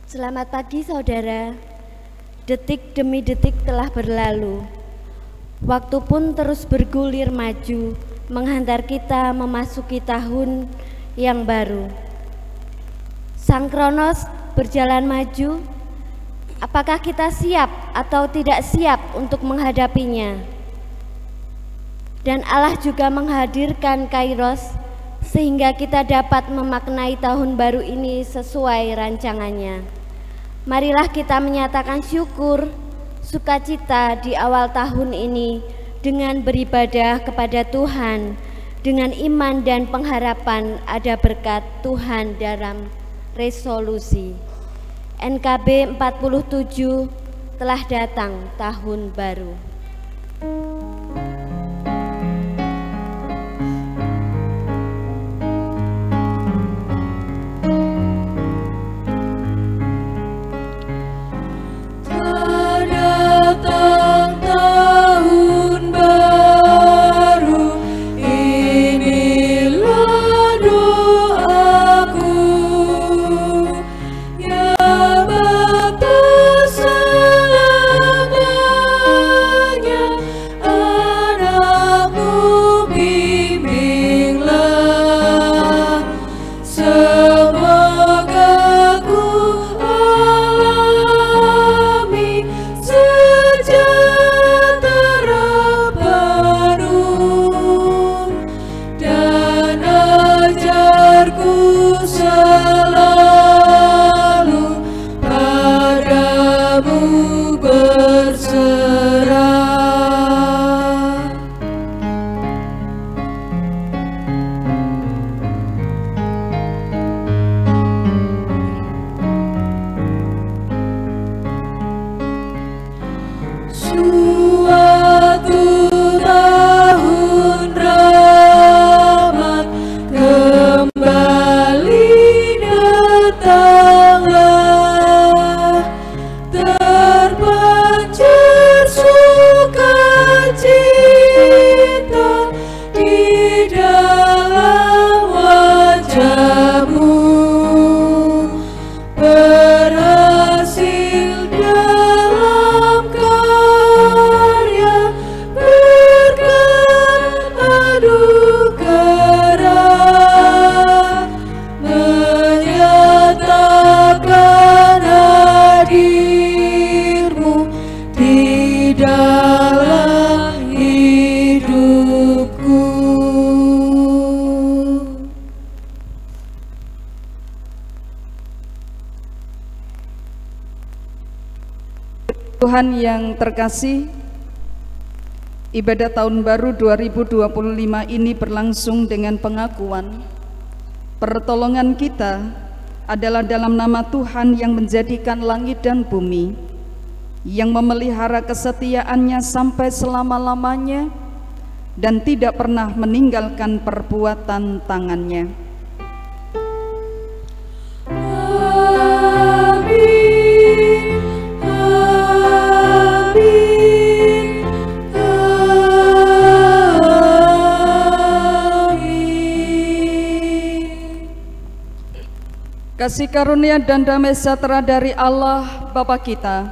Selamat pagi saudara. Detik demi detik telah berlalu. Waktu pun terus bergulir maju, menghantar kita memasuki tahun yang baru. Sang Kronos berjalan maju. Apakah kita siap atau tidak siap untuk menghadapinya? Dan Allah juga menghadirkan Kairos sehingga kita dapat memaknai tahun baru ini sesuai rancangannya. Marilah kita menyatakan syukur, sukacita di awal tahun ini dengan beribadah kepada Tuhan, dengan iman dan pengharapan ada berkat Tuhan dalam resolusi. NKB 47 telah datang tahun baru. Datang tahun baru, inilah doaku, ya Bapa selamanya, anakmu bimbinglah, semoga ku alami sejahtera penuh, dan ajarku selalu padamu berserah. Suatu tahun rahmat kembali datanglah, terpancar sukacita di dalam wajahmu, berhasil dalam karya berkat adu keras, menyatakan hadirmu di dalam hidupku. Tuhan yang terkasih, ibadah tahun baru 2025 ini berlangsung dengan pengakuan pertolongan kita adalah dalam nama Tuhan yang menjadikan langit dan bumi, yang memelihara kesetiaannya sampai selama-lamanya dan tidak pernah meninggalkan perbuatan tangannya. Kasih karunia dan damai sejahtera dari Allah Bapa kita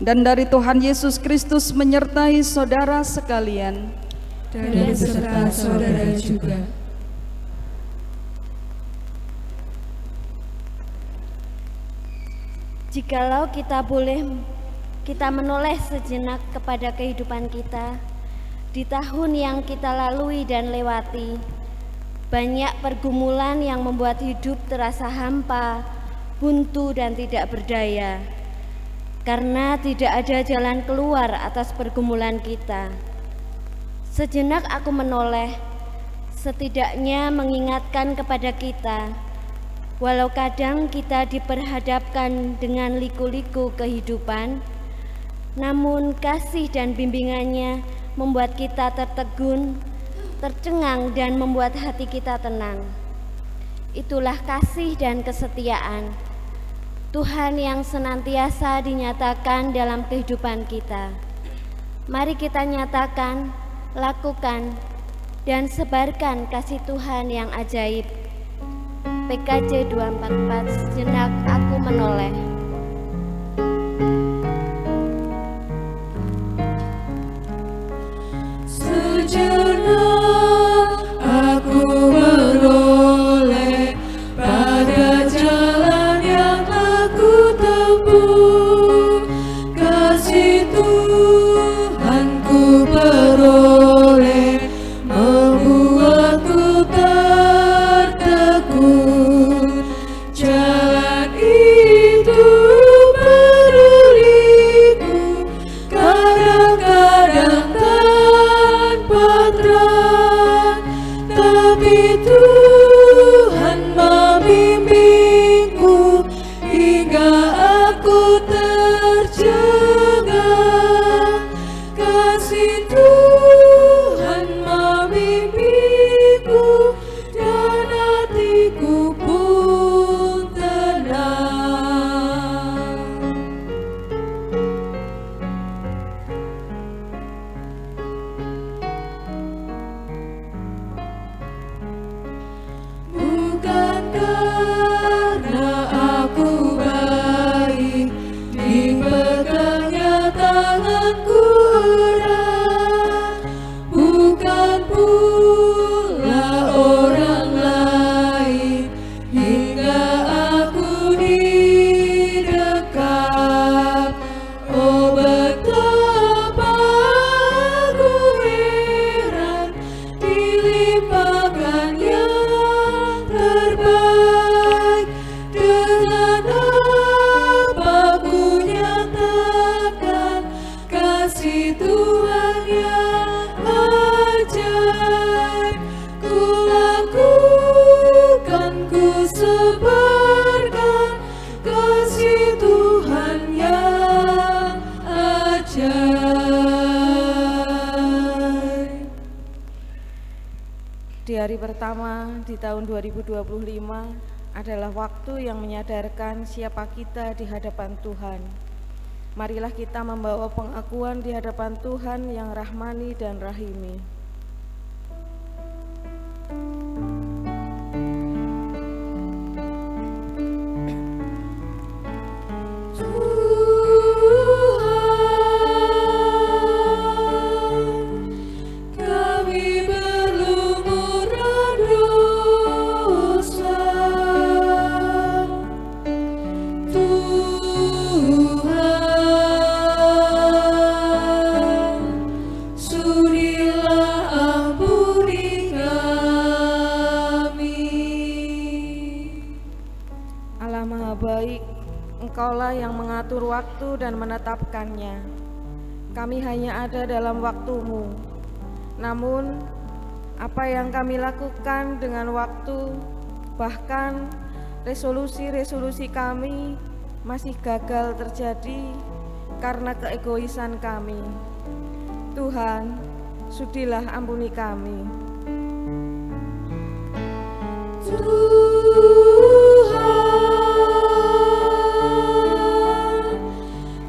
dan dari Tuhan Yesus Kristus menyertai saudara sekalian, dan beserta saudara juga. Jikalau kita menoleh sejenak kepada kehidupan kita di tahun yang kita lalui dan lewati, banyak pergumulan yang membuat hidup terasa hampa, buntu dan tidak berdaya, karena tidak ada jalan keluar atas pergumulan kita. Sejenak aku menoleh, setidaknya mengingatkan kepada kita, walau kadang kita diperhadapkan dengan liku-liku kehidupan, namun kasih dan bimbingannya membuat kita tertegun, tercengang, dan membuat hati kita tenang. Itulah kasih dan kesetiaan Tuhan yang senantiasa dinyatakan dalam kehidupan kita. Mari kita nyatakan, lakukan, dan sebarkan kasih Tuhan yang ajaib. PKJ 244, sejenak aku menoleh. Sejenak aku menoleh pada jalan yang aku tempuh. Kasih Tuhanku beroleh membuatku tertegun. Jalan itu beruliku, kadang-kadang tanpa terang, tapi Tuhan membimbingku hingga aku tercengang. Kasih Tuhan membimbingku dan hatiku pun tenang. Bukan karena aku baik, dipegangnya tanganku erat, bukan pula orang lain hingga aku didekat. Oh, betapa aku heran dilimpahkan yang terbaik. Dengan apa ku nyatakan kasih Tuhan yang ajaib. Ku lakukan, ku sebarkan kasih Tuhan yang ajaib. Di hari pertama di tahun 2025 adalah waktu yang menyadarkan siapa kita di hadapan Tuhan. Marilah kita membawa pengakuan di hadapan Tuhan yang rahmani dan rahimi. Kami berlumuran dosa, Tuhan, sudilah ampuni kami. Allah Maha Baik, Engkaulah yang mengatur waktu dan menetapkannya. Kami hanya ada dalam waktu-Mu. Namun, apa yang kami lakukan dengan waktu, bahkan resolusi-resolusi kami masih gagal terjadi karena keegoisan kami. Tuhan, sudilah ampuni kami. Tuhan,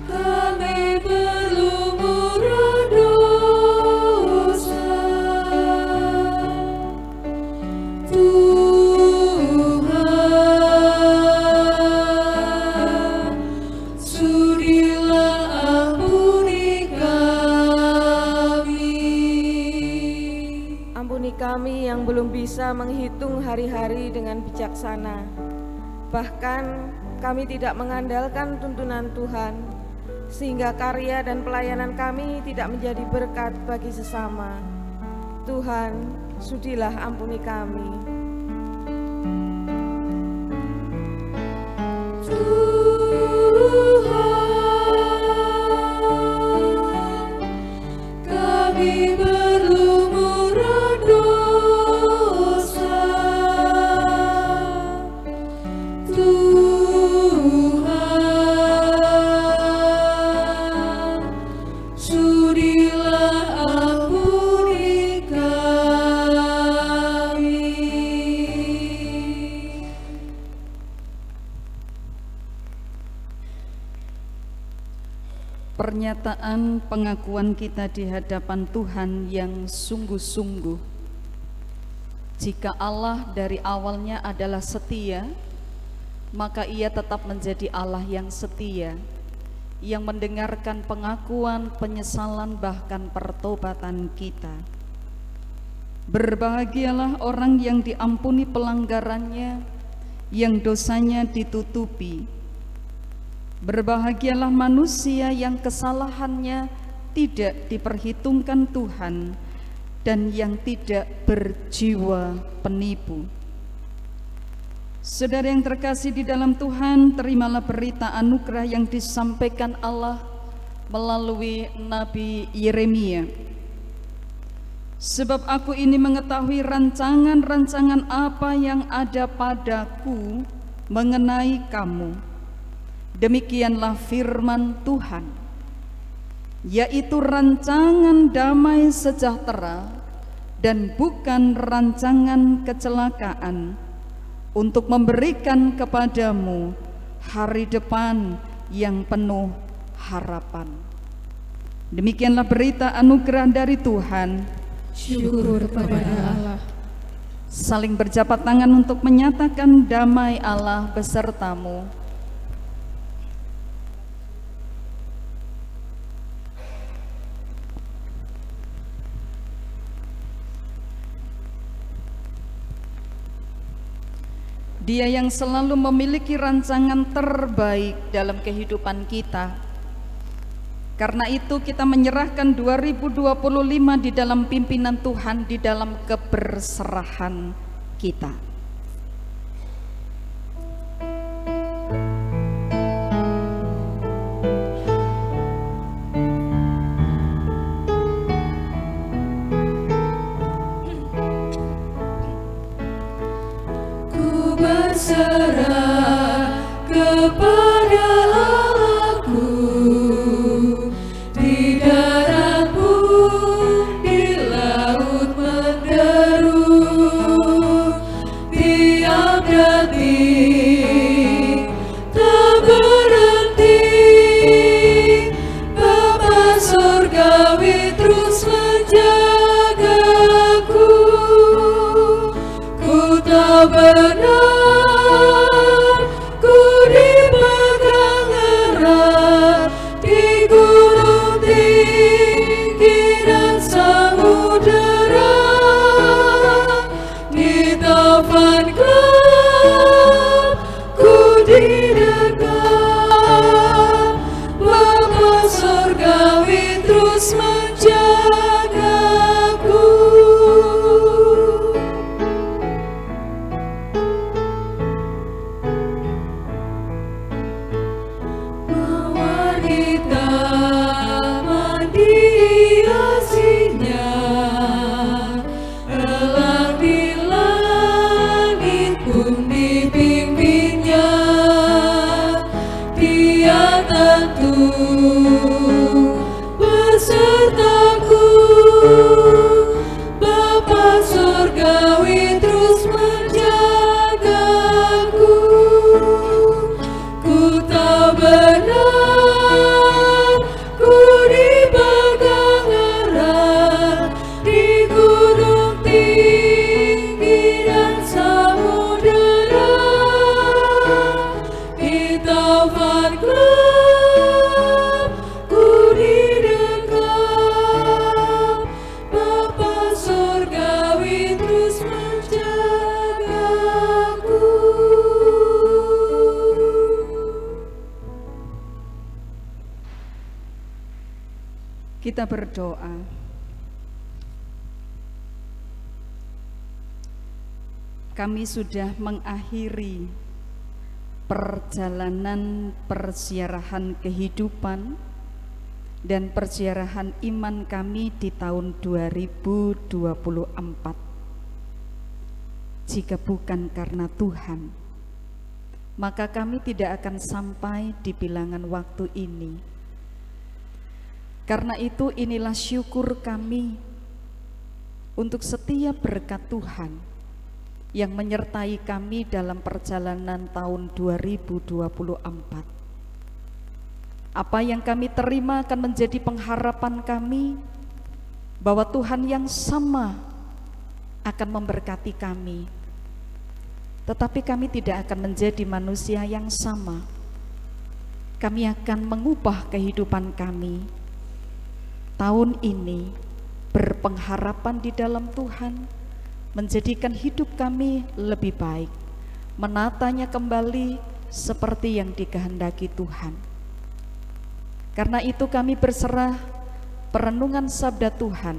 kami berlumuran dosa, Tuhan, sudilah ampuni kami. Ampuni kami yang belum bisa menghitung hari-hari dengan bijaksana. Bahkan kami tidak mengandalkan tuntunan Tuhan, sehingga karya dan pelayanan kami tidak menjadi berkat bagi sesama. Tuhan, sudilah ampuni kami. Tuhan, kami berlumuran dosa, pernyataan pengakuan kita di hadapan Tuhan yang sungguh-sungguh. Jika Allah dari awalnya adalah setia, maka Ia tetap menjadi Allah yang setia, yang mendengarkan pengakuan, penyesalan, bahkan pertobatan kita. Berbahagialah orang yang diampuni pelanggarannya, yang dosanya ditutupi. Berbahagialah manusia yang kesalahannya tidak diperhitungkan Tuhan dan yang tidak berjiwa penipu. Saudara yang terkasih di dalam Tuhan, terimalah berita anugerah yang disampaikan Allah melalui Nabi Yeremia. Sebab aku ini mengetahui rancangan-rancangan apa yang ada padaku mengenai kamu. Demikianlah firman Tuhan, yaitu rancangan damai sejahtera dan bukan rancangan kecelakaan, untuk memberikan kepadamu hari depan yang penuh harapan. Demikianlah berita anugerah dari Tuhan. Syukur kepada Allah. Saling berjabat tangan untuk menyatakan damai Allah besertamu. Dia yang selalu memiliki rancangan terbaik dalam kehidupan kita. Karena itu kita menyerahkan 2025 di dalam pimpinan Tuhan, di dalam keberserahan kita. Berserah kepada Allahku, di darat pun di laut menderu, tiap detik tak berhenti. Bapa surgawi terus menjagaku, ku tak benar. Kita berdoa. Kami sudah mengakhiri perjalanan persiarahan kehidupan dan persiarahan iman kami di tahun 2024. Jika bukan karena Tuhan, maka kami tidak akan sampai di bilangan waktu ini. Karena itu inilah syukur kami untuk setiap berkat Tuhan yang menyertai kami dalam perjalanan tahun 2024. Apa yang kami terima akan menjadi pengharapan kami bahwa Tuhan yang sama akan memberkati kami. Tetapi kami tidak akan menjadi manusia yang sama. Kami akan mengubah kehidupan kami. Tahun ini berpengharapan di dalam Tuhan, menjadikan hidup kami lebih baik, menatanya kembali seperti yang dikehendaki Tuhan. Karena itu kami berserah perenungan sabda Tuhan,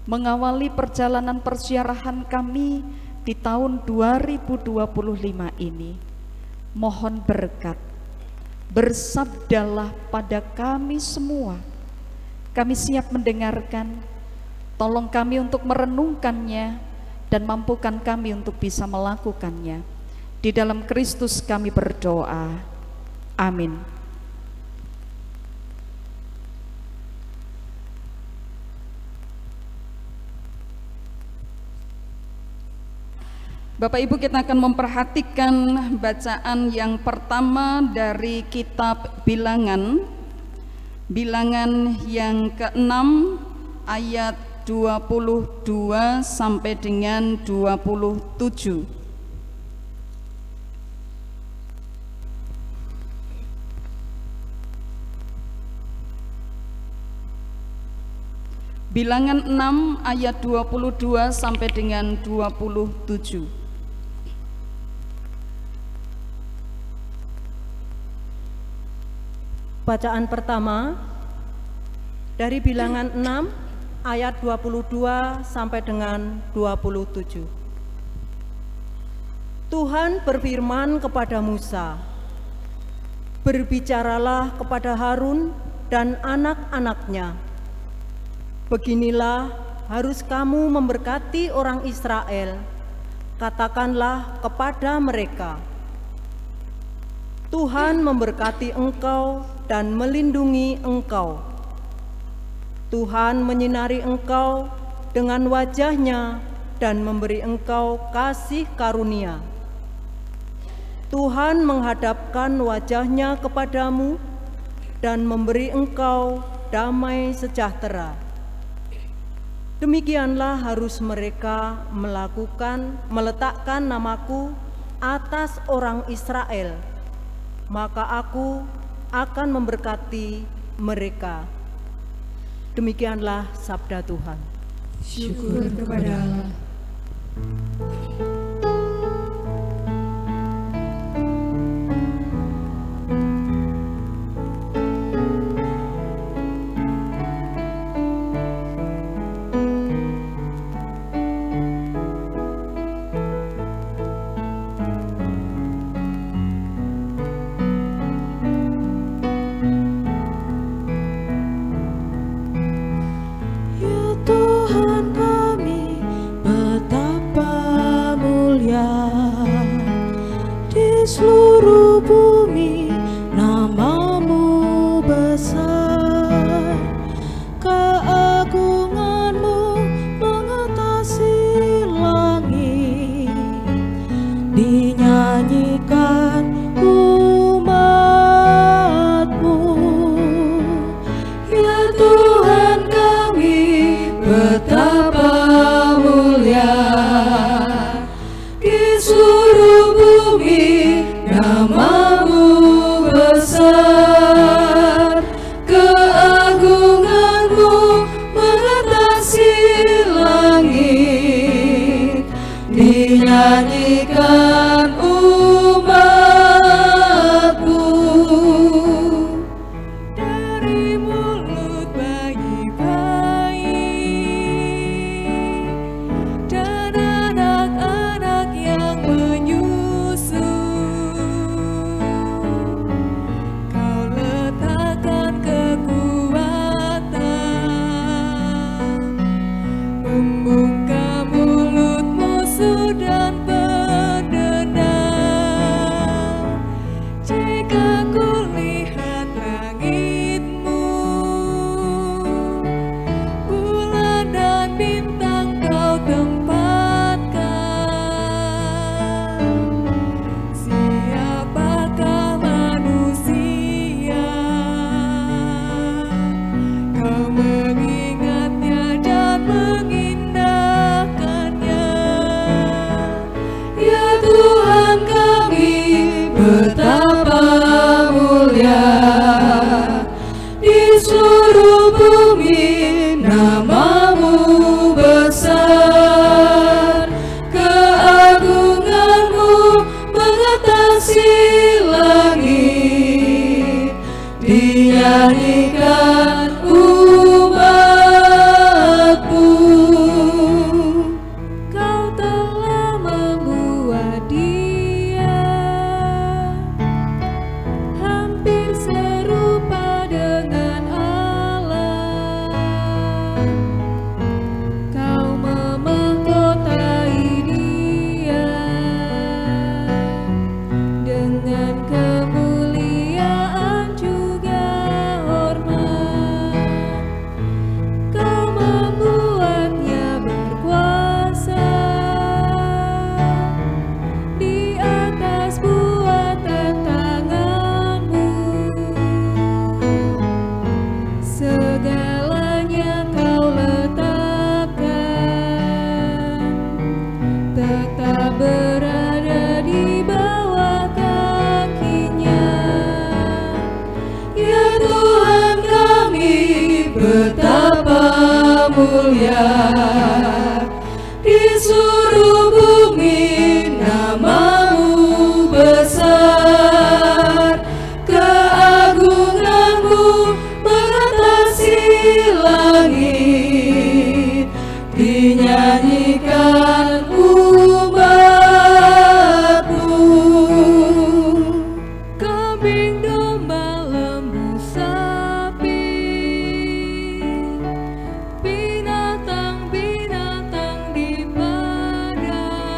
mengawali perjalanan persiarahan kami di tahun 2025 ini. Mohon berkat, bersabdalah pada kami semua. Kami siap mendengarkan, tolong kami untuk merenungkannya, dan mampukan kami untuk bisa melakukannya. Di dalam Kristus kami berdoa. Amin. Bapak Ibu, kita akan memperhatikan bacaan yang pertama dari kitab Bilangan. Bilangan yang ke-6 ayat 22 sampai dengan 27. Bilangan 6 ayat 22 sampai dengan 27. Bacaan pertama dari Bilangan 6 ayat 22 sampai dengan 27. Tuhan berfirman kepada Musa, "Berbicaralah kepada Harun dan anak-anaknya. Beginilah harus kamu memberkati orang Israel. Katakanlah kepada mereka, Tuhan memberkati engkau dan melindungi engkau. Tuhan menyinari engkau dengan wajahnya dan memberi engkau kasih karunia. Tuhan menghadapkan wajahnya kepadamu dan memberi engkau damai sejahtera." Demikianlah harus mereka meletakkan namaku atas orang Israel, maka aku akan memberkati mereka. Demikianlah sabda Tuhan. Syukur kepada Allah. Seluruh bumi namamu besar, keagunganmu mengatasi langit, dinyanyikan umatmu. Ya Tuhan kami, betapa mulia di seluruh bumi namamu besar, keagunganmu mengatasi langit, dinyanyikan umat. betapa mulia. Di seluruh bumi namamu besar, keagunganmu mengatasi langit, dinyanyikan umatmu. Kau telah membuat dia hampir serupa dengan Allah. Kau memahkotai dia dengan kemuliaan juga hormat. Kau membuatnya berkuasa di atas buatan tanganmu. Segalanya kau letakkan tetap berada di bawah kakinya. Ya Tuhan kami, betapa mulia. Di seluruh bumi namamu besar, keagunganmu mengatasi langit, dinyanyikan umatmu. Kambing domba lembu sapi, binatang-binatang di padang,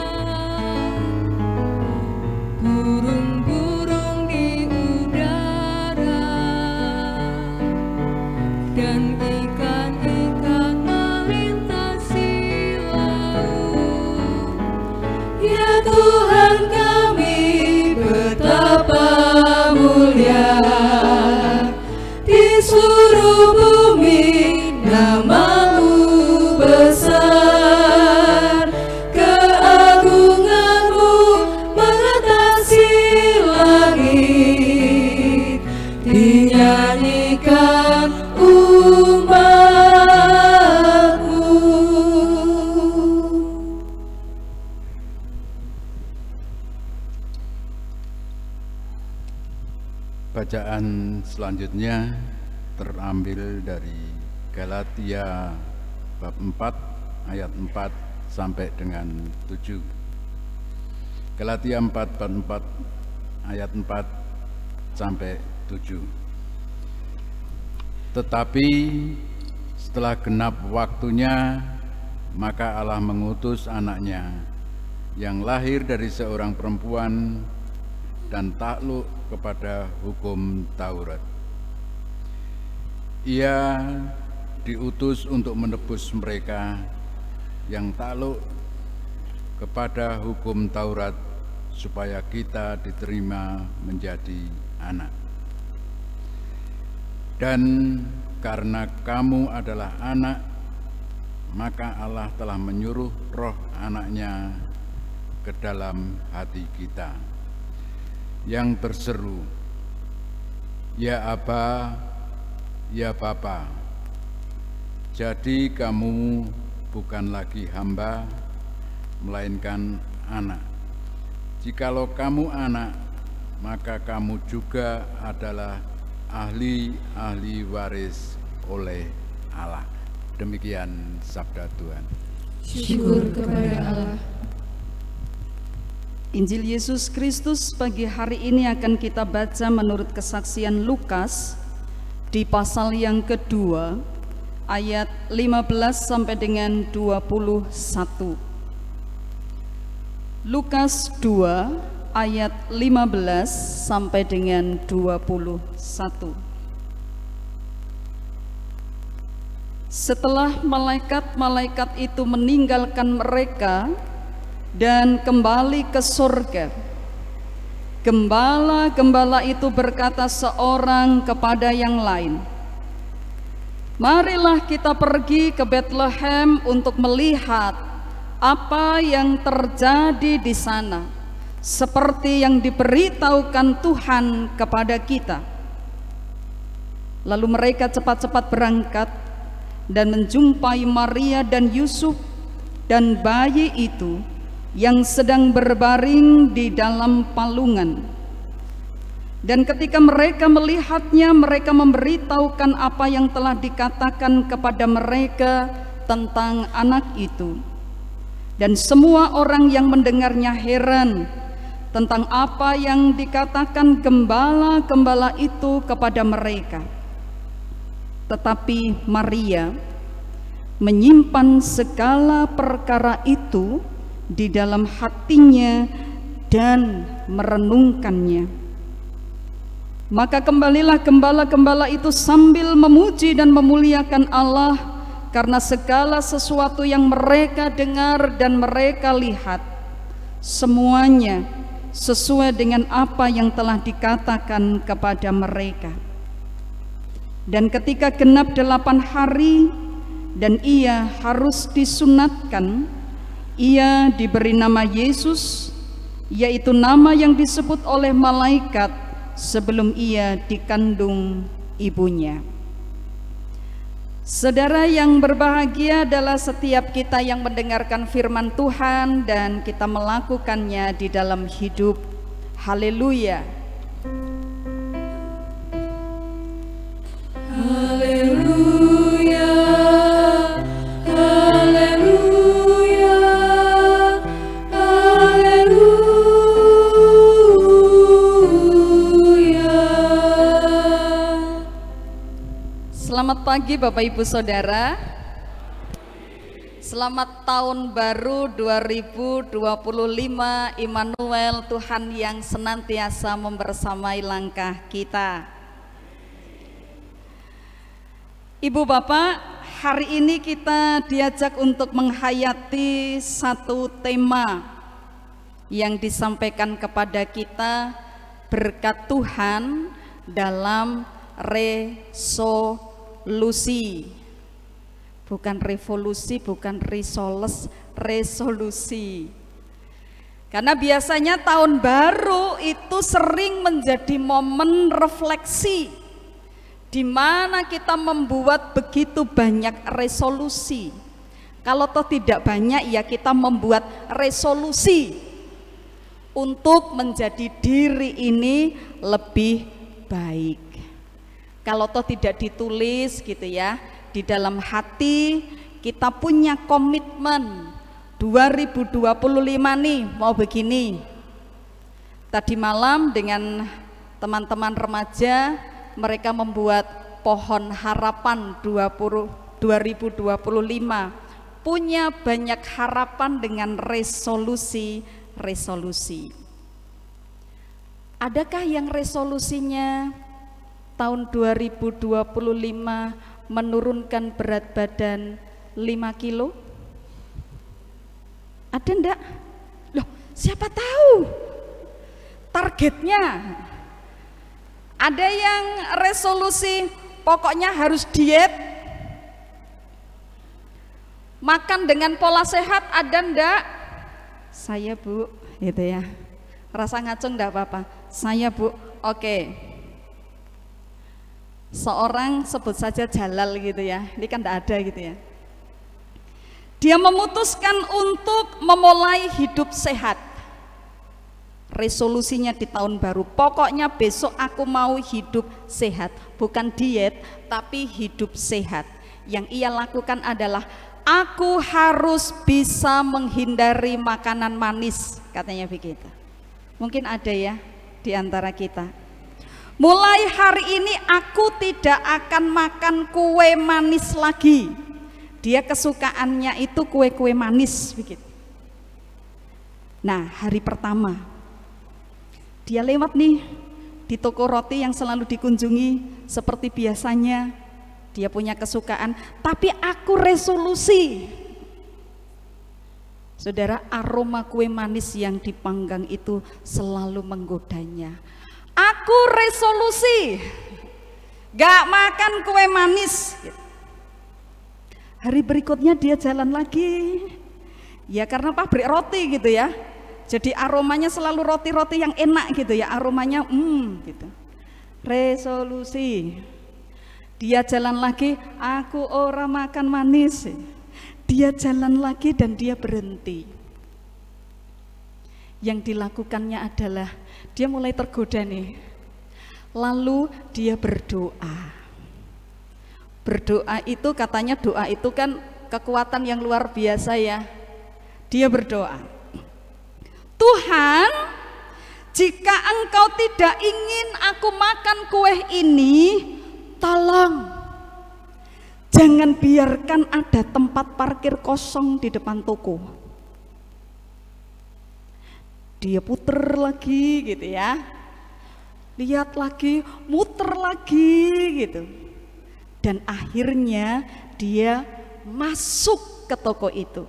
burung-burung di udara, dan ikan-ikan melintasi laut. Ya Tuhan kami, betapa mulia. Di seluruh bumi namamu besar, keagunganmu mengatasi langit, dinyanyikan umatmu. Bacaan selanjutnya terambil dari Galatia bab 4 ayat 4 sampai dengan 7. Galatia 4 bab 4 ayat 4 sampai 7. Tetapi setelah genap waktunya, maka Allah mengutus anaknya yang lahir dari seorang perempuan dan takluk kepada hukum Taurat. Ia diutus untuk menebus mereka yang takluk kepada hukum Taurat, supaya kita diterima menjadi anak. Dan karena kamu adalah anak, maka Allah telah menyuruh roh anaknya ke dalam hati kita, yang berseru, "Ya Aba, ya Bapa." Jadi kamu bukan lagi hamba, melainkan anak. Jikalau kamu anak, maka kamu juga adalah ahli waris oleh Allah. Demikian sabda Tuhan. Syukur kepada Allah. Injil Yesus Kristus pagi hari ini akan kita baca menurut kesaksian Lukas di pasal yang kedua ayat 15 sampai dengan 21. Lukas 2 ayat 15 sampai dengan 21. Setelah malaikat-malaikat itu meninggalkan mereka dan kembali ke surga, gembala-gembala itu berkata seorang kepada yang lain, "Marilah kita pergi ke Bethlehem untuk melihat apa yang terjadi di sana, seperti yang diberitahukan Tuhan kepada kita. Lalu mereka cepat-cepat berangkat dan menjumpai Maria dan Yusuf dan bayi itu yang sedang berbaring di dalam palungan. Dan ketika mereka melihatnya, mereka memberitahukan apa yang telah dikatakan kepada mereka tentang anak itu. Dan semua orang yang mendengarnya heran tentang apa yang dikatakan gembala-gembala itu kepada mereka. Tetapi Maria menyimpan segala perkara itu di dalam hatinya dan merenungkannya. Maka kembalilah gembala-gembala itu sambil memuji dan memuliakan Allah karena segala sesuatu yang mereka dengar dan mereka lihat, semuanya sesuai dengan apa yang telah dikatakan kepada mereka. Dan ketika genap 8 hari dan ia harus disunatkan, ia diberi nama Yesus, yaitu nama yang disebut oleh malaikat sebelum ia dikandung ibunya. Saudara yang berbahagia adalah setiap kita yang mendengarkan firman Tuhan dan kita melakukannya di dalam hidup. Haleluya. Haleluya, haleluya, haleluya. Selamat pagi Bapak Ibu Saudara. Selamat tahun baru 2025 Immanuel, Tuhan yang senantiasa membersamai langkah kita. Ibu Bapak, hari ini kita diajak untuk menghayati satu tema yang disampaikan kepada kita berkat Tuhan dalam resolusi. Bukan revolusi, bukan resolusi. Karena biasanya tahun baru itu sering menjadi momen refleksi, di mana kita membuat begitu banyak resolusi. Kalau toh tidak banyak, ya kita membuat resolusi untuk menjadi diri ini lebih baik. Kalau toh tidak ditulis gitu ya, di dalam hati kita punya komitmen 2025 nih mau begini. Tadi malam dengan teman-teman remaja, mereka membuat pohon harapan 2025, punya banyak harapan dengan resolusi. Adakah yang resolusinya tahun 2025 menurunkan berat badan 5 kilo? Ada enggak? Loh, siapa tahu targetnya. Ada yang resolusi pokoknya harus diet, makan dengan pola sehat, ada ndak? Saya Bu, gitu ya. Rasa ngacung ndak apa-apa. Saya Bu, oke. Seorang sebut saja Jalal gitu ya. Ini kan ndak ada gitu ya. Dia memutuskan untuk memulai hidup sehat. Resolusinya di tahun baru, pokoknya besok aku mau hidup sehat, bukan diet tapi hidup sehat. Yang ia lakukan adalah aku harus bisa menghindari makanan manis, katanya begitu. Mungkin ada ya di antara kita. Mulai hari ini aku tidak akan makan kue manis lagi. Dia kesukaannya itu kue-kue manis begitu. Nah, hari pertama dia lewat nih di toko roti yang selalu dikunjungi seperti biasanya. Dia punya kesukaan, tapi aku resolusi. Saudara, aroma kue manis yang dipanggang itu selalu menggodanya. Aku resolusi gak makan kue manis. Hari berikutnya dia jalan lagi. Ya karena pabrik roti gitu ya. Jadi aromanya selalu roti-roti yang enak gitu ya, aromanya gitu. Resolusi. Dia jalan lagi, aku ora makan manis. Dia jalan lagi dan dia berhenti. Yang dilakukannya adalah dia mulai tergoda nih. Lalu dia berdoa. Berdoa itu katanya doa itu kan kekuatan yang luar biasa ya. Dia berdoa, Tuhan, jika Engkau tidak ingin aku makan kue ini, tolong jangan biarkan ada tempat parkir kosong di depan toko. Dia puter lagi gitu ya, lihat lagi, muter lagi gitu. Dan akhirnya dia masuk ke toko itu.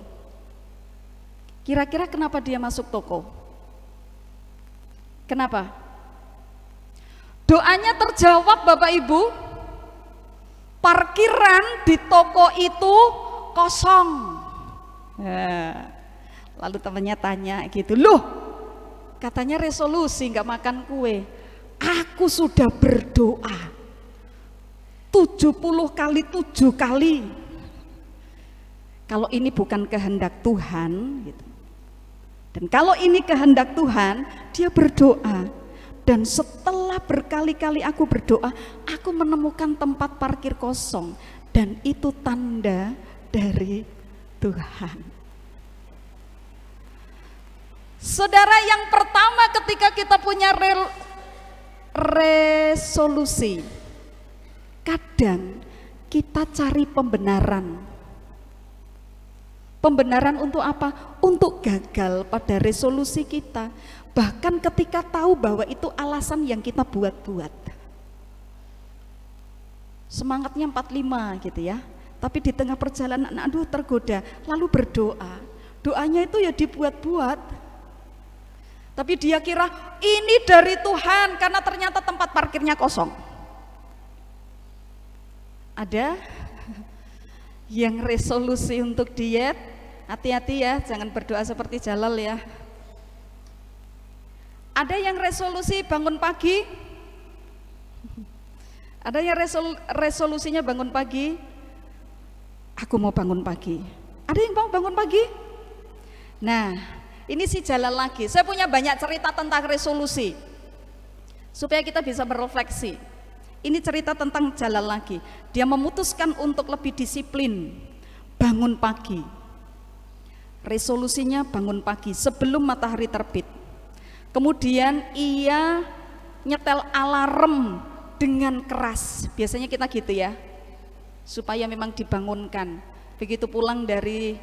Kira-kira kenapa dia masuk toko? Kenapa? Doanya terjawab Bapak Ibu. Parkiran di toko itu kosong. Lalu temannya tanya gitu, loh katanya resolusi nggak makan kue. Aku sudah berdoa 70 kali 7 kali. Kalau ini bukan kehendak Tuhan gitu. Dan kalau ini kehendak Tuhan, dia berdoa. Dan setelah berkali-kali aku berdoa, aku menemukan tempat parkir kosong. Dan itu tanda dari Tuhan. Saudara, yang pertama ketika kita punya resolusi, kadang kita cari pembenaran. Pembenaran untuk apa? Untuk gagal pada resolusi kita. Bahkan ketika tahu bahwa itu alasan yang kita buat-buat. Semangatnya 45 gitu ya. Tapi di tengah perjalanan aduh tergoda, lalu berdoa. Doanya itu ya dibuat-buat. Tapi dia kira ini dari Tuhan karena ternyata tempat parkirnya kosong. Ada yang resolusi untuk diet, hati-hati ya, jangan berdoa seperti Jalal ya. Ada yang resolusi bangun pagi. Ada yang resolusinya bangun pagi. Aku mau bangun pagi. Ada yang mau bangun pagi? Nah, ini si Jalal lagi. Saya punya banyak cerita tentang resolusi supaya kita bisa berefleksi. Ini cerita tentang Jalal lagi. Dia memutuskan untuk lebih disiplin bangun pagi. Resolusinya bangun pagi sebelum matahari terbit. Kemudian ia nyetel alarm dengan keras. Biasanya kita gitu ya, supaya memang dibangunkan. Begitu pulang dari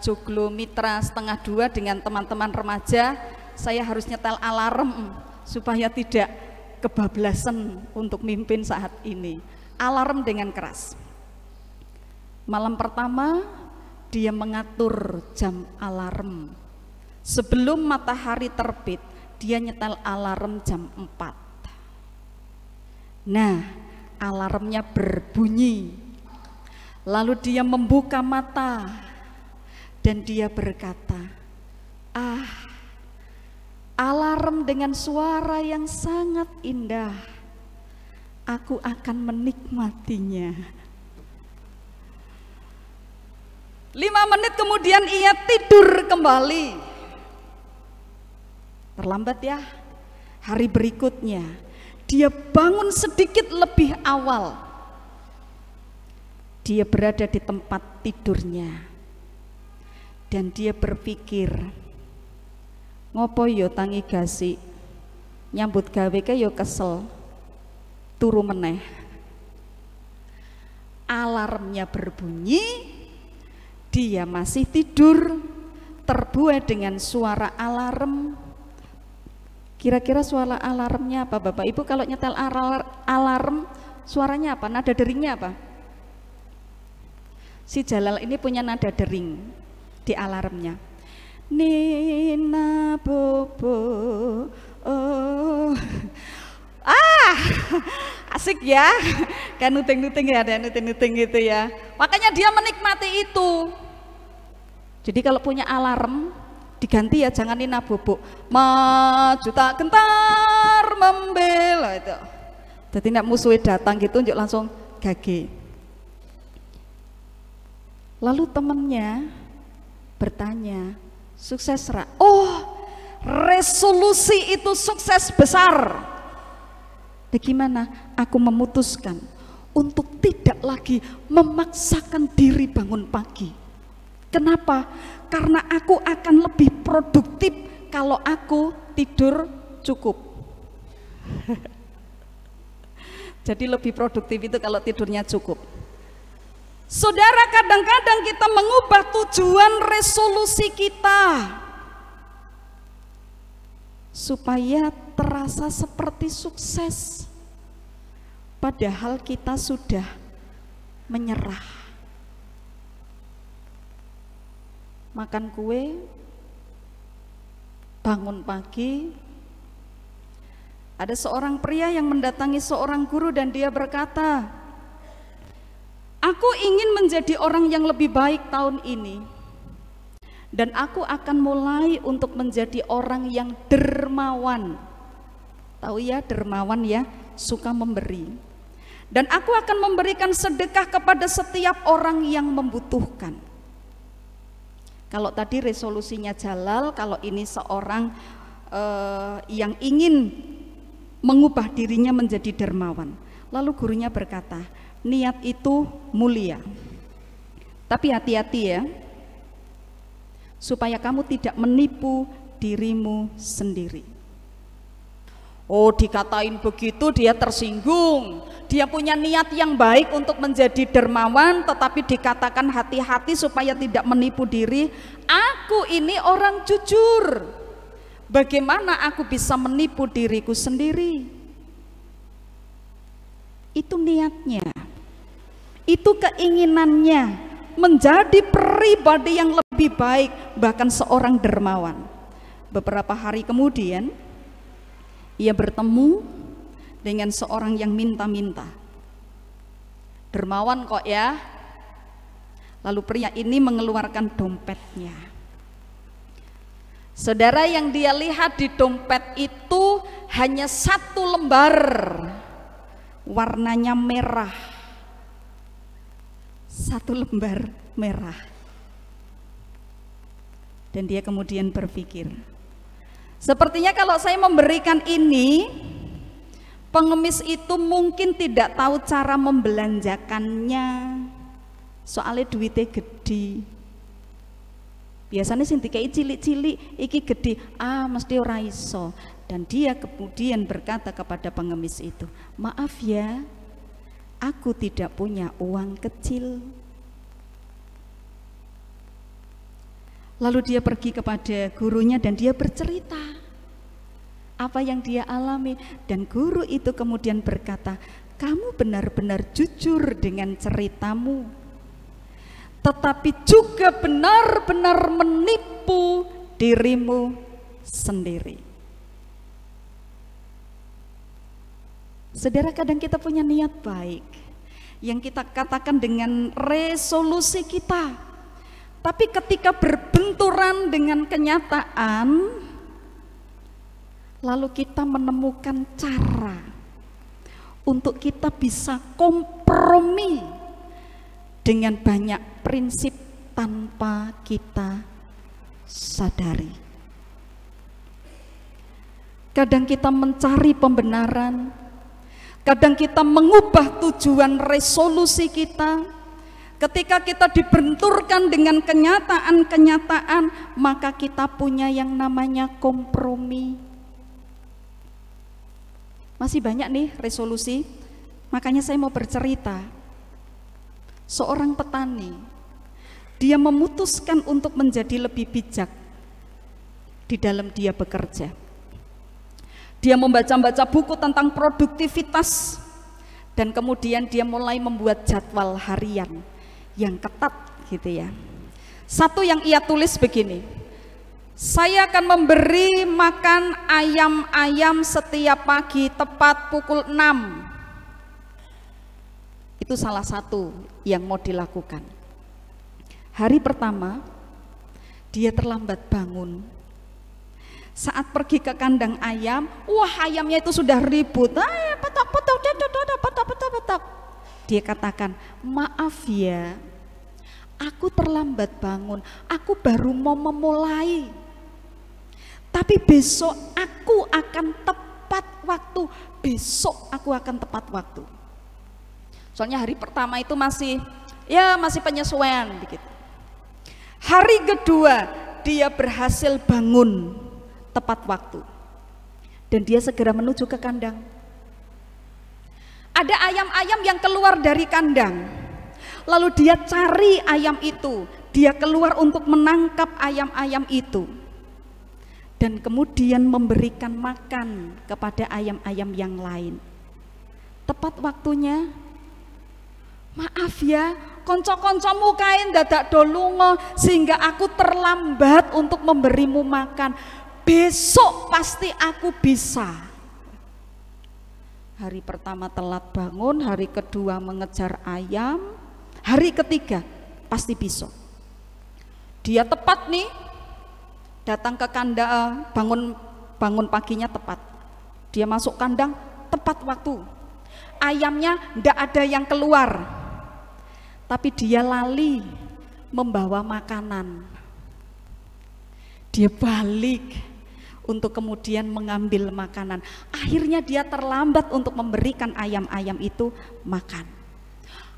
joglo mitra 1:30 dengan teman-teman remaja, saya harus nyetel alarm supaya tidak kebablasan untuk mimpin saat ini. Alarm dengan keras. Malam pertama dia mengatur jam alarm. Sebelum matahari terbit, dia nyetel alarm jam 4. Nah, alarmnya berbunyi. Lalu dia membuka mata dan dia berkata, alarm dengan suara yang sangat indah. Aku akan menikmatinya. 5 menit kemudian ia tidur kembali. Terlambat ya. Hari berikutnya dia bangun sedikit lebih awal. Dia berada di tempat tidurnya. Dan dia berpikir, ngopo yo tangi gasi, nyambut gawe ke yo kesel, turu meneh. Alarmnya berbunyi, dia masih tidur, terbuai dengan suara alarm. Kira-kira suara alarmnya apa Bapak Ibu? Kalau nyetel alarm, suaranya apa? Nada deringnya apa? Si Jalal ini punya nada dering di alarmnya. Nina Bobo, oh, asik ya, kan nuting-nuting ya, ada nuting-nuting gitu ya. Makanya dia menikmati itu. Jadi kalau punya alarm, diganti ya, jangan Nina Bobo. Maju tak gentar membela itu. Jadi nek musuhnya datang gitu njuk langsung gage. Lalu temennya bertanya, sukses Ra? Oh, resolusi itu sukses besar. Bagaimana? Aku memutuskan untuk tidak lagi memaksakan diri bangun pagi. Kenapa? Karena aku akan lebih produktif kalau aku tidur cukup. Jadi lebih produktif itu kalau tidurnya cukup. Saudara, kadang-kadang kita mengubah tujuan resolusi kita supaya terasa seperti sukses, padahal kita sudah menyerah. Makan kue, bangun pagi. Ada seorang pria yang mendatangi seorang guru dan dia berkata, aku ingin menjadi orang yang lebih baik tahun ini, dan aku akan mulai untuk menjadi orang yang dermawan. Tahu ya, dermawan ya, suka memberi. Dan aku akan memberikan sedekah kepada setiap orang yang membutuhkan. Kalau tadi resolusinya Jalal, kalau ini seorang yang ingin mengubah dirinya menjadi dermawan. Lalu gurunya berkata, niat itu mulia, tapi hati-hati ya, supaya kamu tidak menipu dirimu sendiri. Oh, dikatain begitu dia tersinggung. Dia punya niat yang baik untuk menjadi dermawan, tetapi dikatakan hati-hati supaya tidak menipu diri. Aku ini orang jujur, bagaimana aku bisa menipu diriku sendiri? Itu niatnya, itu keinginannya menjadi pribadi yang lebih baik, bahkan seorang dermawan. Beberapa hari kemudian ia bertemu dengan seorang yang minta-minta. Dermawan kok ya. Lalu pria ini mengeluarkan dompetnya. Saudara, yang dia lihat di dompet itu hanya 1 lembar, warnanya merah. 1 lembar merah. Dan dia kemudian berpikir, sepertinya kalau saya memberikan ini, pengemis itu mungkin tidak tahu cara membelanjakannya, soalnya duitnya gede. Biasanya sing dikai cilik-cilik, iki gede, mesti ora iso. Dan dia kemudian berkata kepada pengemis itu, maaf ya, aku tidak punya uang kecil. Lalu dia pergi kepada gurunya dan dia bercerita apa yang dia alami. Dan guru itu kemudian berkata, kamu benar-benar jujur dengan ceritamu, tetapi juga benar-benar menipu dirimu sendiri. Saudara, kadang kita punya niat baik yang kita katakan dengan resolusi kita, tapi ketika berbenturan dengan kenyataan, lalu kita menemukan cara untuk kita bisa kompromi dengan banyak prinsip tanpa kita sadari. Kadang kita mencari pembenaran, kadang kita mengubah tujuan resolusi kita. Ketika kita dibenturkan dengan kenyataan-kenyataan, maka kita punya yang namanya kompromi. Masih banyak nih resolusi, makanya saya mau bercerita. Seorang petani, dia memutuskan untuk menjadi lebih bijak di dalam dia bekerja. Dia membaca-baca buku tentang produktivitas, dan kemudian dia mulai membuat jadwal harian yang ketat gitu ya. Satu yang ia tulis begini, saya akan memberi makan ayam-ayam setiap pagi tepat pukul 6. Itu salah satu yang mau dilakukan. Hari pertama dia terlambat bangun. Saat pergi ke kandang ayam, wah ayamnya itu sudah ribut. Petok. Dia katakan, maaf ya, aku terlambat bangun, aku baru mau memulai. Tapi besok aku akan tepat waktu, besok aku akan tepat waktu. Soalnya hari pertama itu masih penyesuaian dikit. Hari kedua dia berhasil bangun tepat waktu. Dan dia segera menuju ke kandang. Ada ayam-ayam yang keluar dari kandang. Lalu dia cari ayam itu. Dia keluar untuk menangkap ayam-ayam itu. Dan kemudian memberikan makan kepada ayam-ayam yang lain. Tepat waktunya, maaf ya, konco-koncomu kain dadak dolungo sehingga aku terlambat untuk memberimu makan. Besok pasti aku bisa. Hari pertama telat bangun, hari kedua mengejar ayam, hari ketiga pasti besok. Dia tepat nih, datang ke kandang, bangun paginya tepat. Dia masuk kandang tepat waktu. Ayamnya ndak ada yang keluar, tapi dia lali membawa makanan. Dia balik untuk kemudian mengambil makanan. Akhirnya dia terlambat untuk memberikan ayam-ayam itu makan.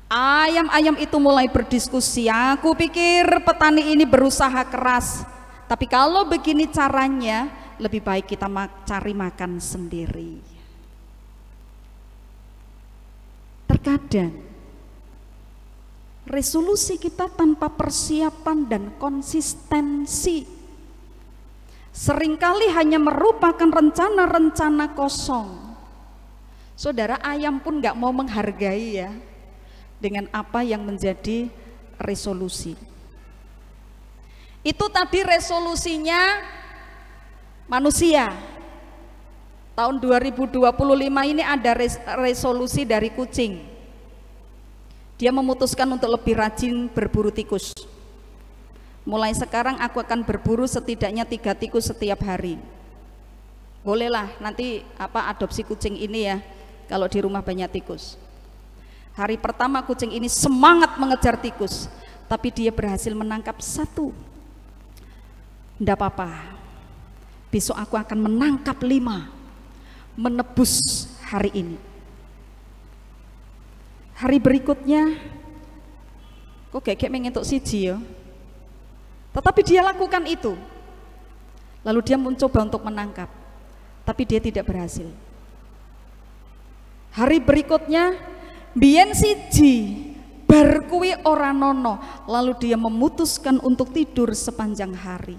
Ayam-ayam itu mulai berdiskusi, aku pikir petani ini berusaha keras, tapi kalau begini caranya, lebih baik kita cari makan sendiri. Terkadang resolusi kita tanpa persiapan dan konsistensi seringkali hanya merupakan rencana-rencana kosong. Saudara, ayam pun gak mau menghargai ya dengan apa yang menjadi resolusi. Itu tadi resolusinya manusia. Tahun 2025 ini ada resolusi dari kucing. Dia memutuskan untuk lebih rajin berburu tikus. Mulai sekarang aku akan berburu setidaknya 3 tikus setiap hari. Bolehlah nanti adopsi kucing ini ya, kalau di rumah banyak tikus. Hari pertama kucing ini semangat mengejar tikus, tapi dia berhasil menangkap 1. Nggak apa-apa, besok aku akan menangkap 5, menebus hari ini. Hari berikutnya, kok kayak mengentuk siji ya. Tetapi dia lakukan itu. Lalu dia mencoba untuk menangkap, tapi dia tidak berhasil. Hari berikutnya, biyen siji, bar kuwi ora nono. Lalu dia memutuskan untuk tidur sepanjang hari.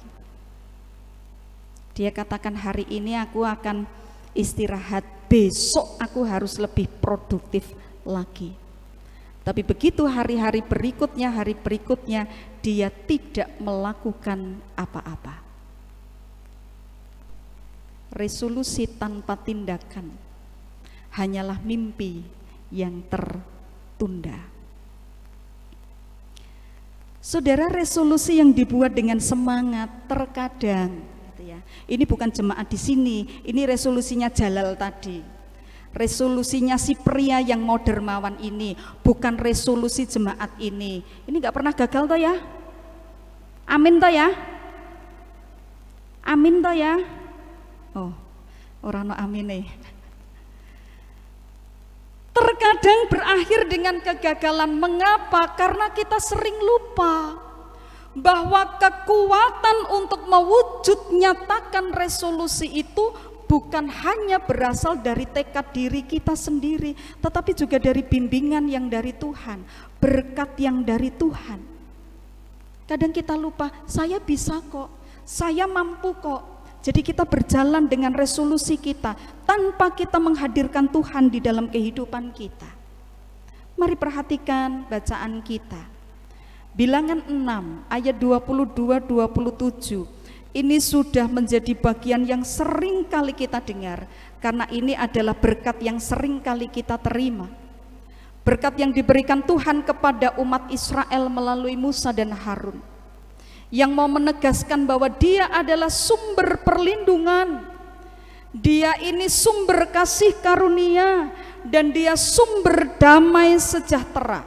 Dia katakan, hari ini aku akan istirahat, besok aku harus lebih produktif lagi. Tapi begitu hari-hari berikutnya, dia tidak melakukan apa-apa. Resolusi tanpa tindakan hanyalah mimpi yang tertunda. Saudara, resolusi yang dibuat dengan semangat terkadang, ini bukan jemaat di sini, ini resolusinya Jalal tadi. Resolusinya si pria yang mau dermawan ini, bukan resolusi jemaat ini. Ini nggak pernah gagal toh ya? Amin toh ya? Amin toh ya? Oh, orang no amin nih. Terkadang berakhir dengan kegagalan. Mengapa? Karena kita sering lupa bahwa kekuatan untuk mewujud nyatakan resolusi itu bukan hanya berasal dari tekad diri kita sendiri, tetapi juga dari bimbingan yang dari Tuhan, berkat yang dari Tuhan. Kadang kita lupa, saya bisa kok, saya mampu kok. Jadi kita berjalan dengan resolusi kita tanpa kita menghadirkan Tuhan di dalam kehidupan kita. Mari perhatikan bacaan kita. Bilangan 6 ayat 22-27. Ini sudah menjadi bagian yang sering kali kita dengar, karena ini adalah berkat yang sering kali kita terima. Berkat yang diberikan Tuhan kepada umat Israel melalui Musa dan Harun. yang mau menegaskan bahwa Dia adalah sumber perlindungan, Dia ini sumber kasih karunia, dan Dia sumber damai sejahtera.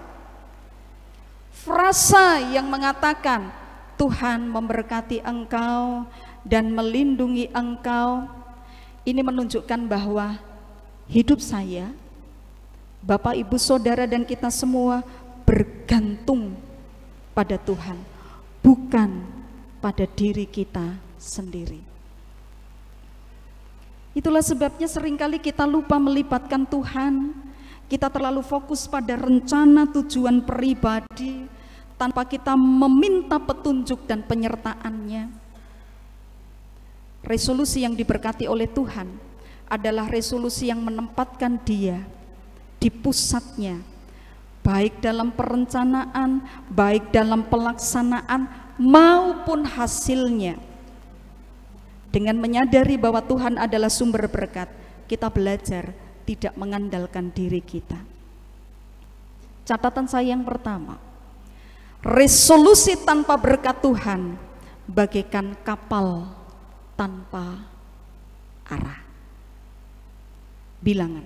Frasa yang mengatakan Tuhan memberkati engkau dan melindungi engkau, ini menunjukkan bahwa hidup saya, Bapak, Ibu, Saudara, dan kita semua bergantung pada Tuhan, bukan pada diri kita sendiri. Itulah sebabnya seringkali kita lupa melibatkan Tuhan. Kita terlalu fokus pada rencana tujuan pribadi tanpa kita meminta petunjuk dan penyertaannya. Resolusi yang diberkati oleh Tuhan adalah resolusi yang menempatkan Dia di pusatnya, baik dalam perencanaan, baik dalam pelaksanaan maupun hasilnya. Dengan menyadari bahwa Tuhan adalah sumber berkat, kita belajar tidak mengandalkan diri kita. Catatan saya yang pertama, resolusi tanpa berkat Tuhan bagaikan kapal tanpa arah. Bilangan.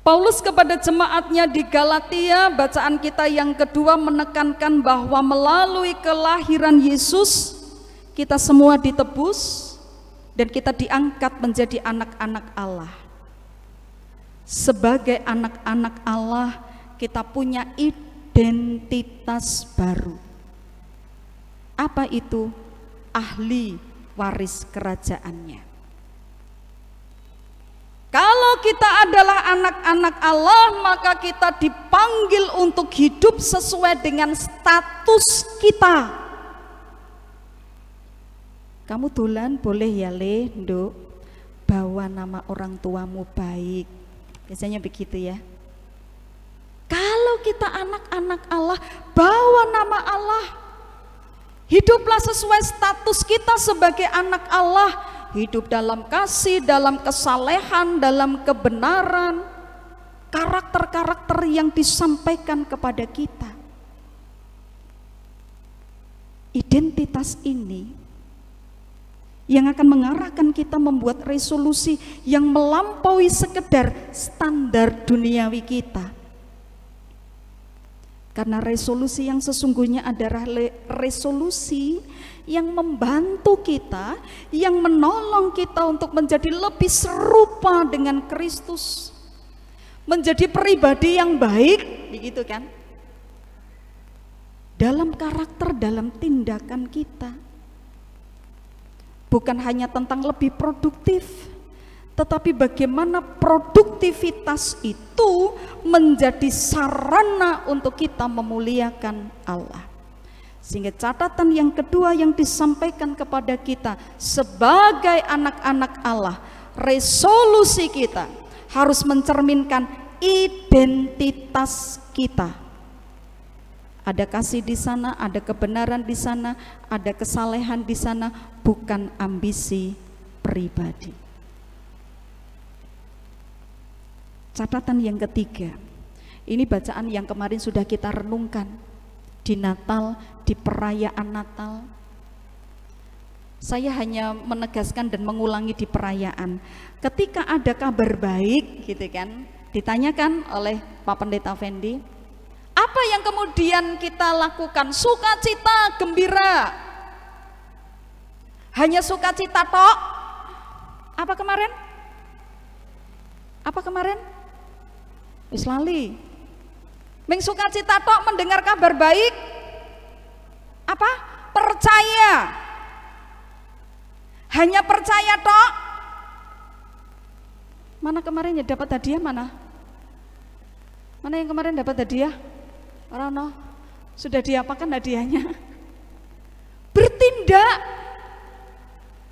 Paulus kepada jemaatnya di Galatia, bacaan kita yang kedua menekankan bahwa melalui kelahiran Yesus kita semua ditebus dan kita diangkat menjadi anak-anak Allah. Sebagai anak-anak Allah, kita punya identitas baru. Apa itu? Ahli waris kerajaannya. Kalau kita adalah anak-anak Allah, maka kita dipanggil untuk hidup sesuai dengan status kita. Kamu dolan boleh ya Le, Nduk, bawa nama orang tuamu baik. Biasanya begitu ya. Kalau kita anak-anak Allah, bawa nama Allah. Hiduplah sesuai status kita sebagai anak Allah. Hidup dalam kasih, dalam kesalehan, dalam kebenaran. Karakter-karakter yang disampaikan kepada kita. Identitas ini yang akan mengarahkan kita membuat resolusi yang melampaui sekedar standar duniawi kita. Karena resolusi yang sesungguhnya adalah resolusi yang membantu kita, yang menolong kita untuk menjadi lebih serupa dengan Kristus, menjadi pribadi yang baik, begitu kan? Dalam karakter, dalam tindakan kita. Bukan hanya tentang lebih produktif, tetapi bagaimana produktivitas itu menjadi sarana untuk kita memuliakan Allah. Sehingga catatan yang kedua yang disampaikan kepada kita sebagai anak-anak Allah, resolusi kita harus mencerminkan identitas kita. Ada kasih di sana, ada kebenaran di sana, ada kesalehan di sana, bukan ambisi pribadi. Catatan yang ketiga, ini bacaan yang kemarin sudah kita renungkan di Natal, di perayaan Natal. Saya hanya menegaskan dan mengulangi di perayaan. Ketika ada kabar baik, gitu kan, ditanyakan oleh Pak Pendeta Fendi, apa yang kemudian kita lakukan? Sukacita, gembira. Hanya sukacita tok? Apa kemarin? Apa kemarin? Wis lali. Ming sukacita tok mendengar kabar baik? Apa? Percaya. Hanya percaya tok? Mana kemarin ya dapat hadiah mana? Mana yang kemarin dapat hadiah? Orang sudah diapakan hadiahnya? Bertindak.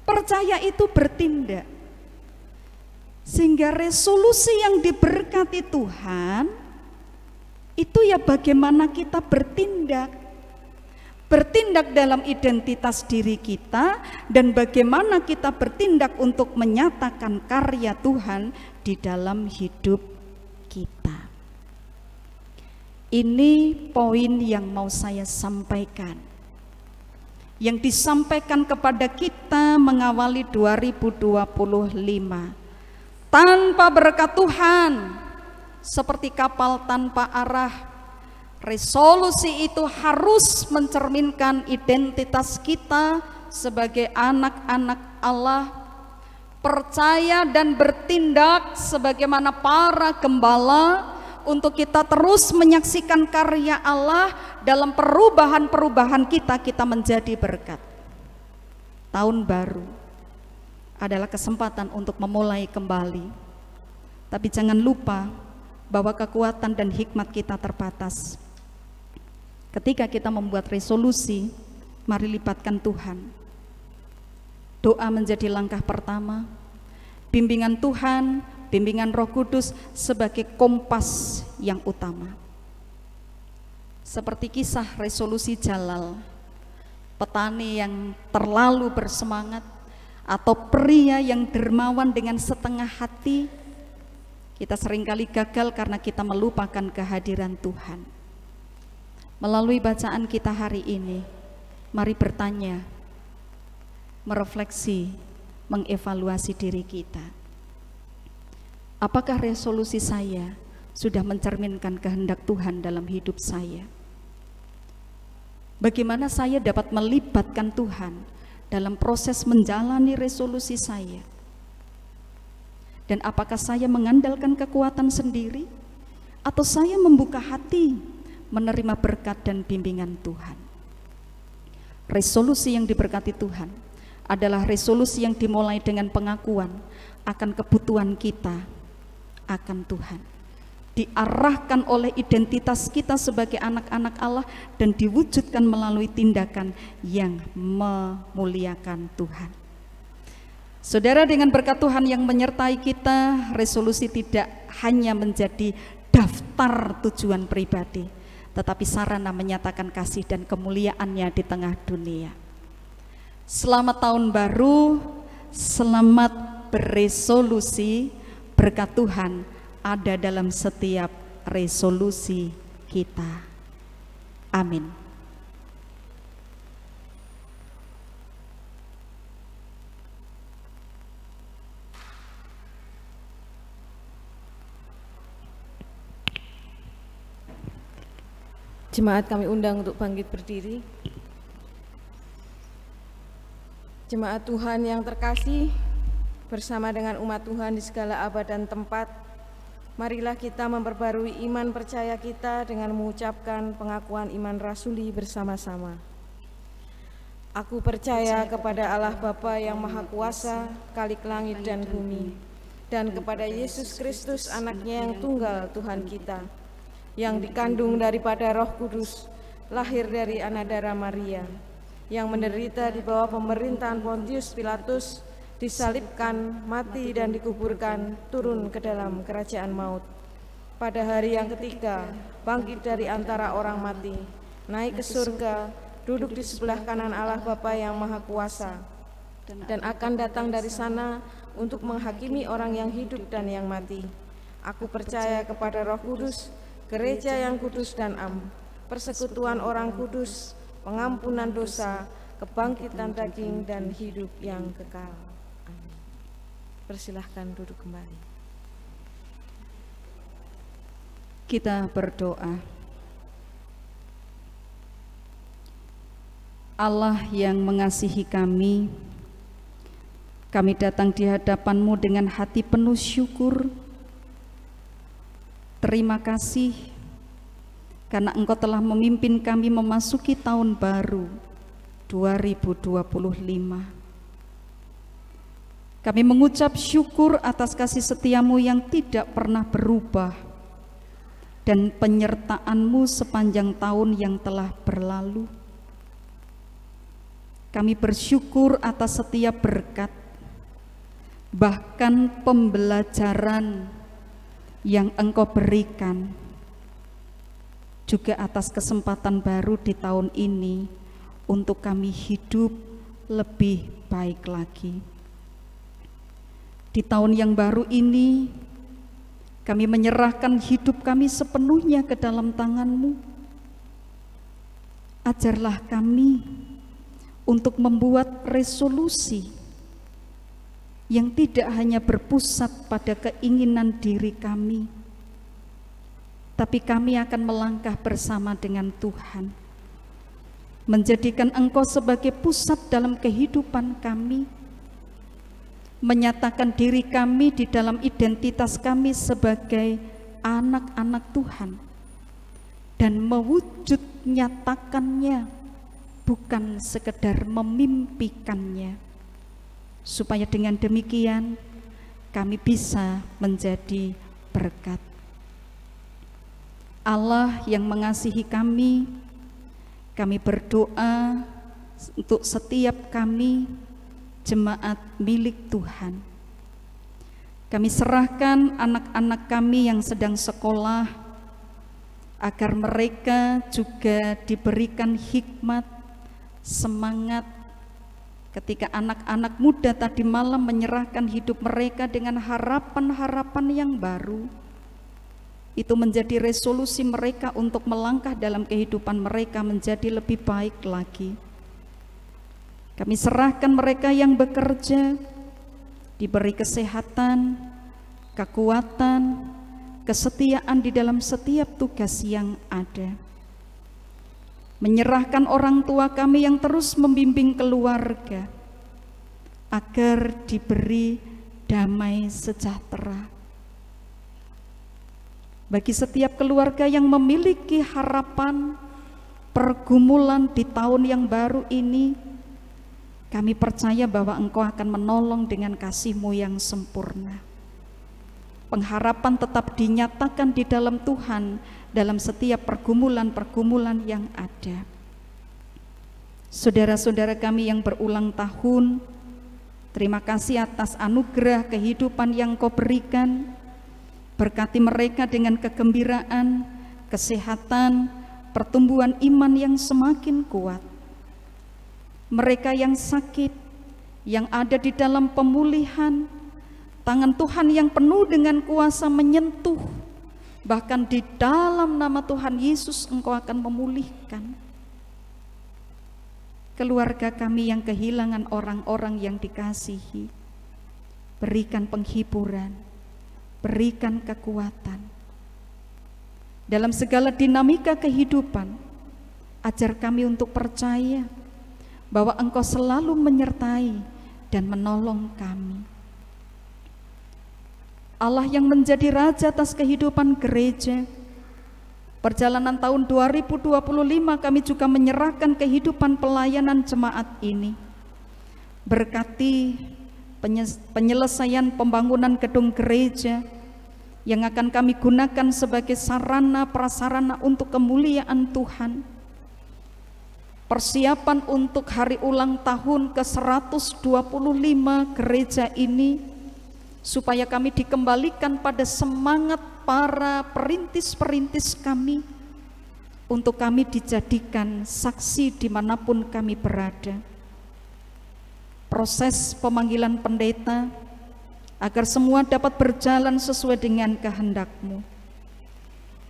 Percaya itu bertindak. Sehingga resolusi yang diberkati Tuhan itu ya bagaimana kita bertindak. Bertindak dalam identitas diri kita dan bagaimana kita bertindak untuk menyatakan karya Tuhan di dalam hidup kita. Ini poin yang mau saya sampaikan. yang disampaikan kepada kita mengawali 2025. Tanpa berkat Tuhan, seperti kapal tanpa arah, resolusi itu harus mencerminkan identitas kita sebagai anak-anak Allah, percaya dan bertindak sebagaimana para gembala untuk kita terus menyaksikan karya Allah dalam perubahan-perubahan kita menjadi berkat. Tahun baru adalah kesempatan untuk memulai kembali. Tapi jangan lupa bahwa kekuatan dan hikmat kita terbatas. Ketika kita membuat resolusi, mari libatkan Tuhan. Doa menjadi langkah pertama. Bimbingan Tuhan, bimbingan Roh Kudus sebagai kompas yang utama. Seperti kisah resolusi Jalal, petani yang terlalu bersemangat, atau pria yang dermawan dengan setengah hati. Kita seringkali gagal karena kita melupakan kehadiran Tuhan. Melalui bacaan kita hari ini, mari bertanya, merefleksi, mengevaluasi diri kita. Apakah resolusi saya sudah mencerminkan kehendak Tuhan dalam hidup saya? Bagaimana saya dapat melibatkan Tuhan dalam proses menjalani resolusi saya? Dan apakah saya mengandalkan kekuatan sendiri, atau saya membuka hati menerima berkat dan bimbingan Tuhan? Resolusi yang diberkati Tuhan adalah resolusi yang dimulai dengan pengakuan akan kebutuhan kita akan Tuhan, diarahkan oleh identitas kita sebagai anak-anak Allah dan diwujudkan melalui tindakan yang memuliakan Tuhan. Saudara, dengan berkat Tuhan yang menyertai kita, resolusi tidak hanya menjadi daftar tujuan pribadi, tetapi sarana menyatakan kasih dan kemuliaannya di tengah dunia. Selamat tahun baru, selamat beresolusi. Berkat Tuhan ada dalam setiap resolusi kita. Amin. Jemaat kami undang untuk bangkit berdiri. Jemaat Tuhan yang terkasih, bersama dengan umat Tuhan di segala abad dan tempat, marilah kita memperbarui iman percaya kita dengan mengucapkan pengakuan iman rasuli bersama-sama. Aku percaya kepada Allah Bapa yang Maha Kuasa, Khalik langit dan bumi, dan kepada Yesus Kristus anaknya yang tunggal Tuhan kita, yang dikandung daripada Roh Kudus, lahir dari Anadara Maria, yang menderita di bawah pemerintahan Pontius Pilatus, disalibkan, mati dan dikuburkan, turun ke dalam kerajaan maut. Pada hari yang ketiga, bangkit dari antara orang mati, naik ke surga, duduk di sebelah kanan Allah Bapa yang Maha Kuasa, dan akan datang dari sana untuk menghakimi orang yang hidup dan yang mati. Aku percaya kepada Roh Kudus, gereja yang kudus dan am, persekutuan orang kudus, pengampunan dosa, kebangkitan daging dan hidup yang kekal. Persilahkan duduk kembali. Kita berdoa. Allah yang mengasihi kami datang di hadapan-Mu dengan hati penuh syukur. Terima kasih karena Engkau telah memimpin kami memasuki tahun baru 2025. Kami mengucap syukur atas kasih setia-Mu yang tidak pernah berubah dan penyertaan-Mu sepanjang tahun yang telah berlalu. Kami bersyukur atas setiap berkat, bahkan pembelajaran yang Engkau berikan, juga atas kesempatan baru di tahun ini untuk kami hidup lebih baik lagi. Di tahun yang baru ini, kami menyerahkan hidup kami sepenuhnya ke dalam tangan-Mu. Ajarlah kami untuk membuat resolusi yang tidak hanya berpusat pada keinginan diri kami, tapi kami akan melangkah bersama dengan Tuhan, menjadikan Engkau sebagai pusat dalam kehidupan kami, menyatakan diri kami di dalam identitas kami sebagai anak-anak Tuhan, dan mewujud nyatakannya, bukan sekedar memimpikannya, supaya dengan demikian kami bisa menjadi berkat. Allah yang mengasihi kami berdoa untuk setiap kami jemaat milik Tuhan. Kami serahkan anak-anak kami yang sedang sekolah, agar mereka juga diberikan hikmat, semangat, ketika anak-anak muda tadi malam menyerahkan hidup mereka dengan harapan-harapan yang baru. Itu menjadi resolusi mereka untuk melangkah dalam kehidupan mereka menjadi lebih baik lagi. Kami serahkan mereka yang bekerja, diberi kesehatan, kekuatan, kesetiaan di dalam setiap tugas yang ada. Menyerahkan orang tua kami yang terus membimbing keluarga agar diberi damai sejahtera. Bagi setiap keluarga yang memiliki harapan pergumulan di tahun yang baru ini, kami percaya bahwa Engkau akan menolong dengan kasih-Mu yang sempurna. Pengharapan tetap dinyatakan di dalam Tuhan dalam setiap pergumulan-pergumulan yang ada. Saudara-saudara kami yang berulang tahun, terima kasih atas anugerah kehidupan yang Kau berikan. Berkati mereka dengan kegembiraan, kesehatan, pertumbuhan iman yang semakin kuat. Mereka yang sakit, yang ada di dalam pemulihan, tangan Tuhan yang penuh dengan kuasa menyentuh, bahkan di dalam nama Tuhan Yesus Engkau akan memulihkan. Keluarga kami yang kehilangan orang-orang yang dikasihi, berikan penghiburan, berikan kekuatan. Dalam segala dinamika kehidupan, ajar kami untuk percaya bahwa Engkau selalu menyertai dan menolong kami. Allah yang menjadi Raja atas kehidupan gereja, perjalanan tahun 2025 kami juga menyerahkan kehidupan pelayanan jemaat ini. Berkati penyelesaian pembangunan gedung gereja yang akan kami gunakan sebagai sarana prasarana untuk kemuliaan Tuhan. Persiapan untuk hari ulang tahun ke-125 gereja ini, supaya kami dikembalikan pada semangat para perintis-perintis kami, untuk kami dijadikan saksi dimanapun kami berada. Proses pemanggilan pendeta agar semua dapat berjalan sesuai dengan kehendak-Mu.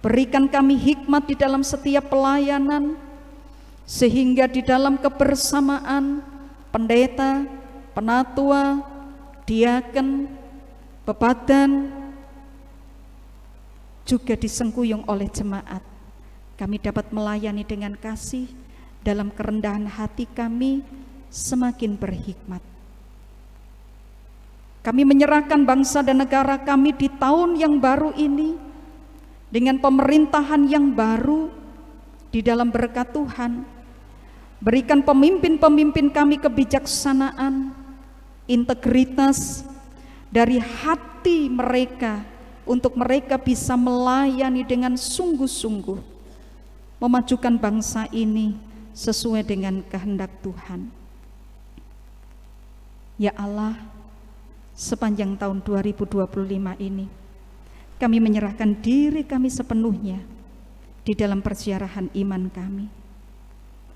Berikan kami hikmat di dalam setiap pelayanan, sehingga di dalam kebersamaan pendeta, penatua, diaken, pepadan juga disengkuyung oleh jemaat. Kami dapat melayani dengan kasih, dalam kerendahan hati kami semakin berhikmat. Kami menyerahkan bangsa dan negara kami di tahun yang baru ini dengan pemerintahan yang baru di dalam berkat Tuhan. Berikan pemimpin-pemimpin kami kebijaksanaan, integritas dari hati mereka, untuk mereka bisa melayani dengan sungguh-sungguh, memajukan bangsa ini sesuai dengan kehendak Tuhan. Ya Allah, sepanjang tahun 2025 ini kami menyerahkan diri kami sepenuhnya di dalam persiarahan iman kami.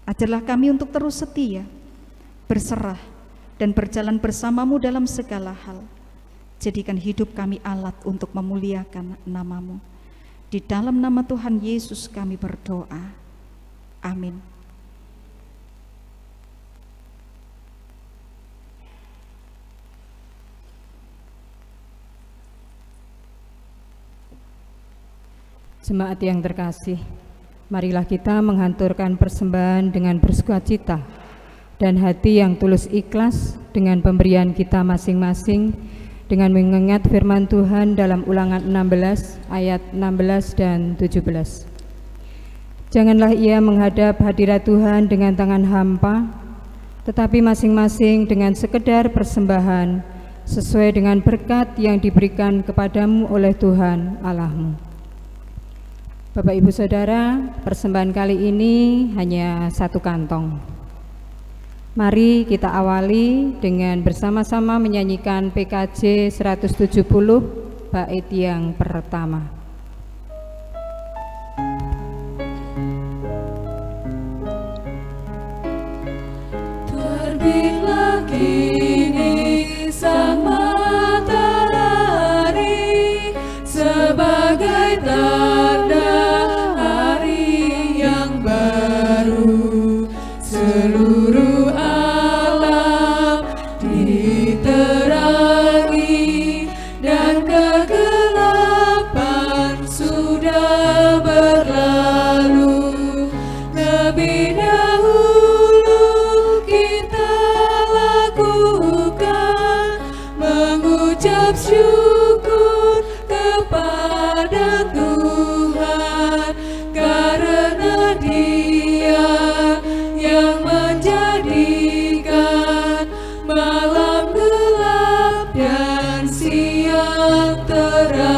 Ajarlah kami untuk terus setia, berserah, dan berjalan bersama-Mu dalam segala hal. Jadikan hidup kami alat untuk memuliakan nama-Mu. Di dalam nama Tuhan Yesus kami berdoa. Amin. Jemaat yang terkasih, marilah kita menghanturkan persembahan dengan bersukacita dan hati yang tulus ikhlas dengan pemberian kita masing-masing, dengan mengingat firman Tuhan dalam Ulangan 16 ayat 16 dan 17. Janganlah ia menghadap hadirat Tuhan dengan tangan hampa, tetapi masing-masing dengan sekedar persembahan sesuai dengan berkat yang diberikan kepadamu oleh Tuhan Allahmu. Bapak Ibu Saudara, persembahan kali ini hanya 1 kantong. Mari kita awali dengan bersama-sama menyanyikan PKJ 170 bait yang pertama. Terbitlah kini sang matahari sebagai tanda hari yang baru. Seluruh alam diterangi dan kegelapan sudah berlalu. Lebih dahulu kita lakukan mengucap syukur kepada Tuhan, karena Dia yang menjadikan malam gelap dan siang terang.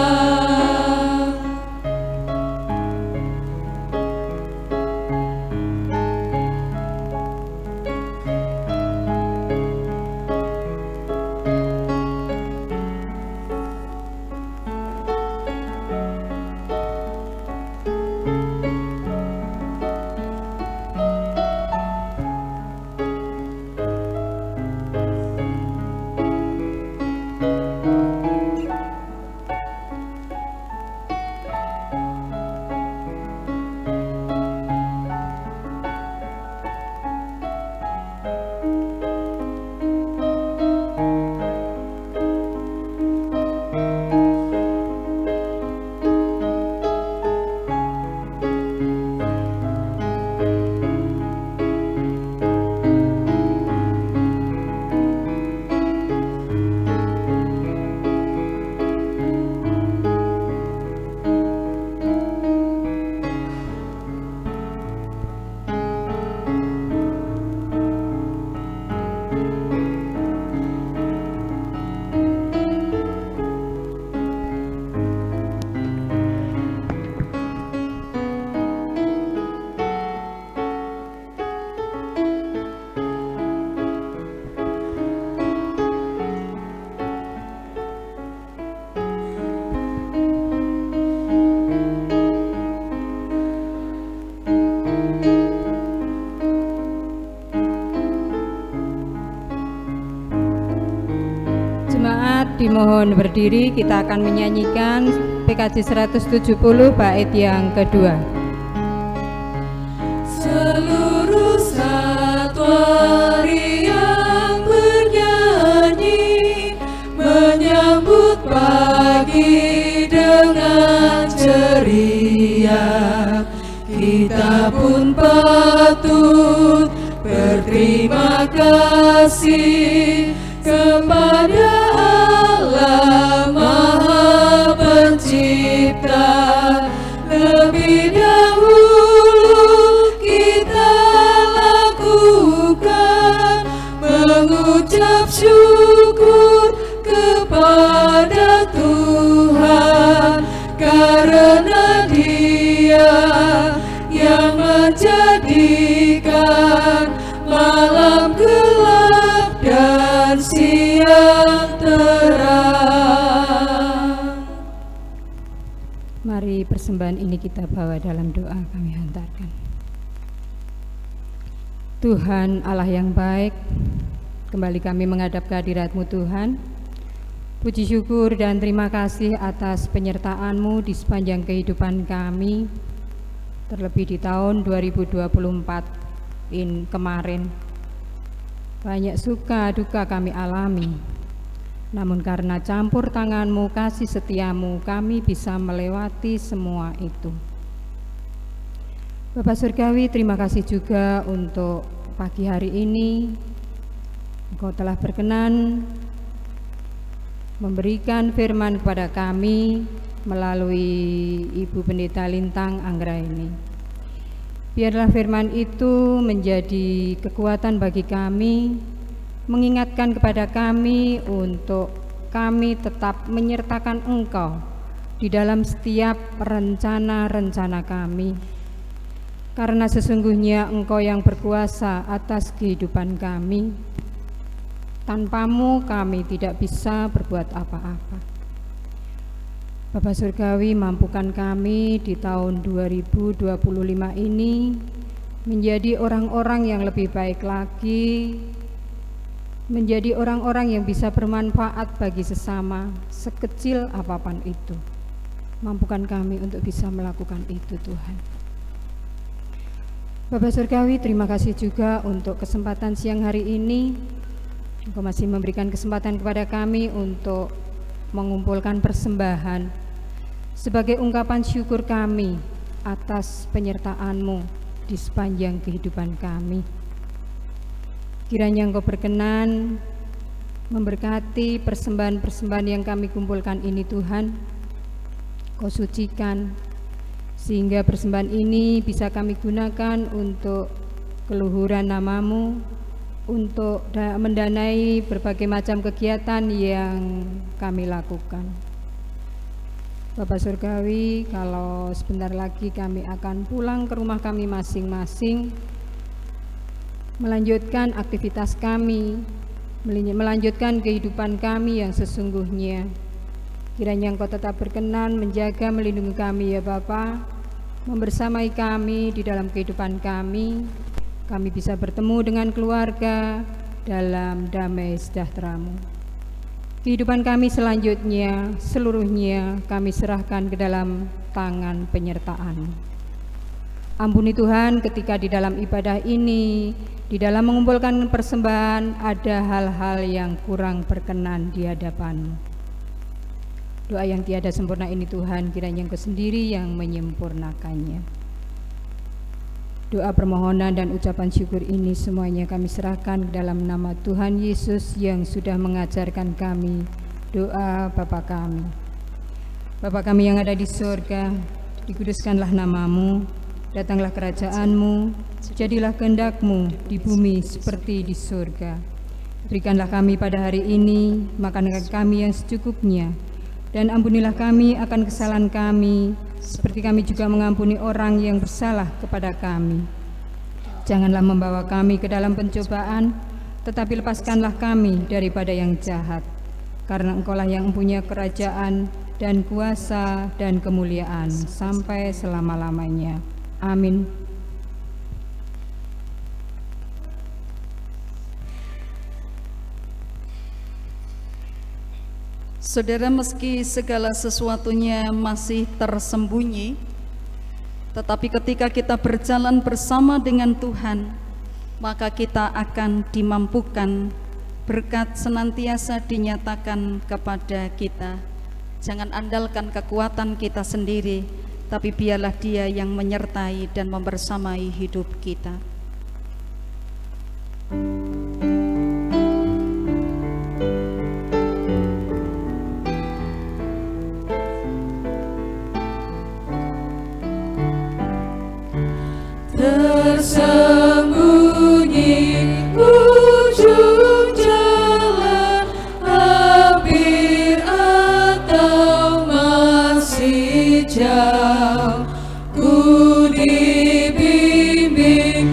Dimohon berdiri, kita akan menyanyikan PKJ 170 bait yang kedua. Seluruh satwa yang bernyanyi menyambut pagi dengan ceria. Kita pun patut berterima kasih kepada Allah Maha Pencipta. Lebih dahulu kita lakukan mengucap syukur kepada Tuhan, karena Dia yang menjadikan malam gelap dan siang terang. Mari persembahan ini kita bawa dalam doa, kami hantarkan. Tuhan Allah yang baik, kembali kami menghadap kehadirat-Mu Tuhan. Puji syukur dan terima kasih atas penyertaan-Mu di sepanjang kehidupan kami, terlebih di tahun 2024 kemarin. Banyak suka duka kami alami, Namun karena campur tangan-Mu, kasih setiamu, kami bisa melewati semua itu. Bapak Surgawi, terima kasih juga untuk pagi hari ini. Engkau telah berkenan memberikan firman kepada kami melalui Ibu Pendeta Lintang Anggraini. Biarlah firman itu menjadi kekuatan bagi kami, mengingatkan kepada kami untuk kami tetap menyertakan Engkau di dalam setiap rencana-rencana kami. Karena sesungguhnya Engkau yang berkuasa atas kehidupan kami. Tanpa-Mu kami tidak bisa berbuat apa-apa. Bapak Surgawi, mampukan kami di tahun 2025 ini menjadi orang-orang yang lebih baik lagi, menjadi orang-orang yang bisa bermanfaat bagi sesama, sekecil apapun itu. Mampukan kami untuk bisa melakukan itu, Tuhan. Bapak Surgawi, terima kasih juga untuk kesempatan siang hari ini. Engkau masih memberikan kesempatan kepada kami untuk mengumpulkan persembahan sebagai ungkapan syukur kami atas penyertaan-Mu di sepanjang kehidupan kami. Kiranya Engkau berkenan memberkati persembahan-persembahan yang kami kumpulkan ini, Tuhan. Kau sucikan, sehingga persembahan ini bisa kami gunakan untuk keluhuran nama-Mu, untuk mendanai berbagai macam kegiatan yang kami lakukan. Bapak Surgawi, kalau sebentar lagi kami akan pulang ke rumah kami masing-masing, melanjutkan aktivitas kami, melanjutkan kehidupan kami yang sesungguhnya. Kiranya Engkau tetap berkenan menjaga, melindungi kami ya Bapa, membersamai kami di dalam kehidupan kami bisa bertemu dengan keluarga dalam damai sejahtera-Mu. Kehidupan kami selanjutnya, seluruhnya kami serahkan ke dalam tangan penyertaan. Ampuni Tuhan, ketika di dalam ibadah ini, di dalam mengumpulkan persembahan, ada hal-hal yang kurang berkenan di hadapan-Mu. Doa yang tiada sempurna ini Tuhan, kiranya Engkau sendiri yang menyempurnakannya. Doa permohonan dan ucapan syukur ini semuanya kami serahkan dalam nama Tuhan Yesus yang sudah mengajarkan kami doa Bapa kami. Bapa kami yang ada di surga, dikuduskanlah nama-Mu, datanglah kerajaan-Mu, jadilah kehendak-Mu di bumi seperti di surga. Berikanlah kami pada hari ini makanan kami yang secukupnya, dan ampunilah kami akan kesalahan kami, seperti kami juga mengampuni orang yang bersalah kepada kami. Janganlah membawa kami ke dalam pencobaan, tetapi lepaskanlah kami daripada yang jahat. Karena Engkaulah yang mempunyai kerajaan dan kuasa dan kemuliaan sampai selama-lamanya. Amin. Saudara, meski segala sesuatunya masih tersembunyi, tetapi ketika kita berjalan bersama dengan Tuhan, maka kita akan dimampukan, berkat senantiasa dinyatakan kepada kita. Jangan andalkan kekuatan kita sendiri, tapi biarlah Dia yang menyertai dan membersamai hidup kita. Tersembunyi ujung jalan, hampir atau masih jauh, ku dibimbing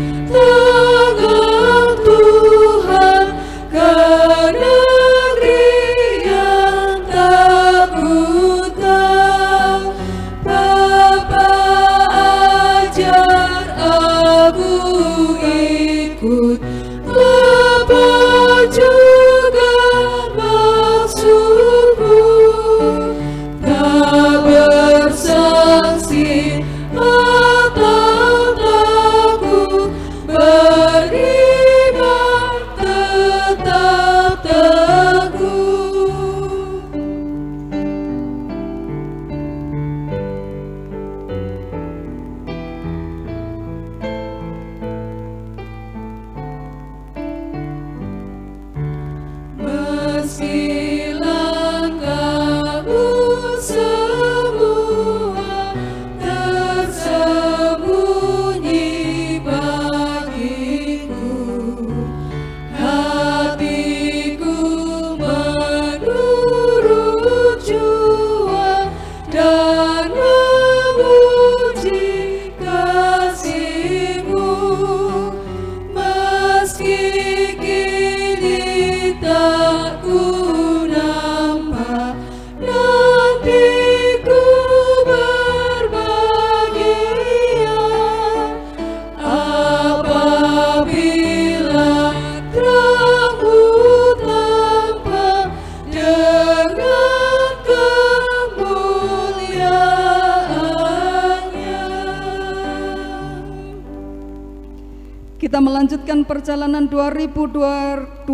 Kita melanjutkan perjalanan 2025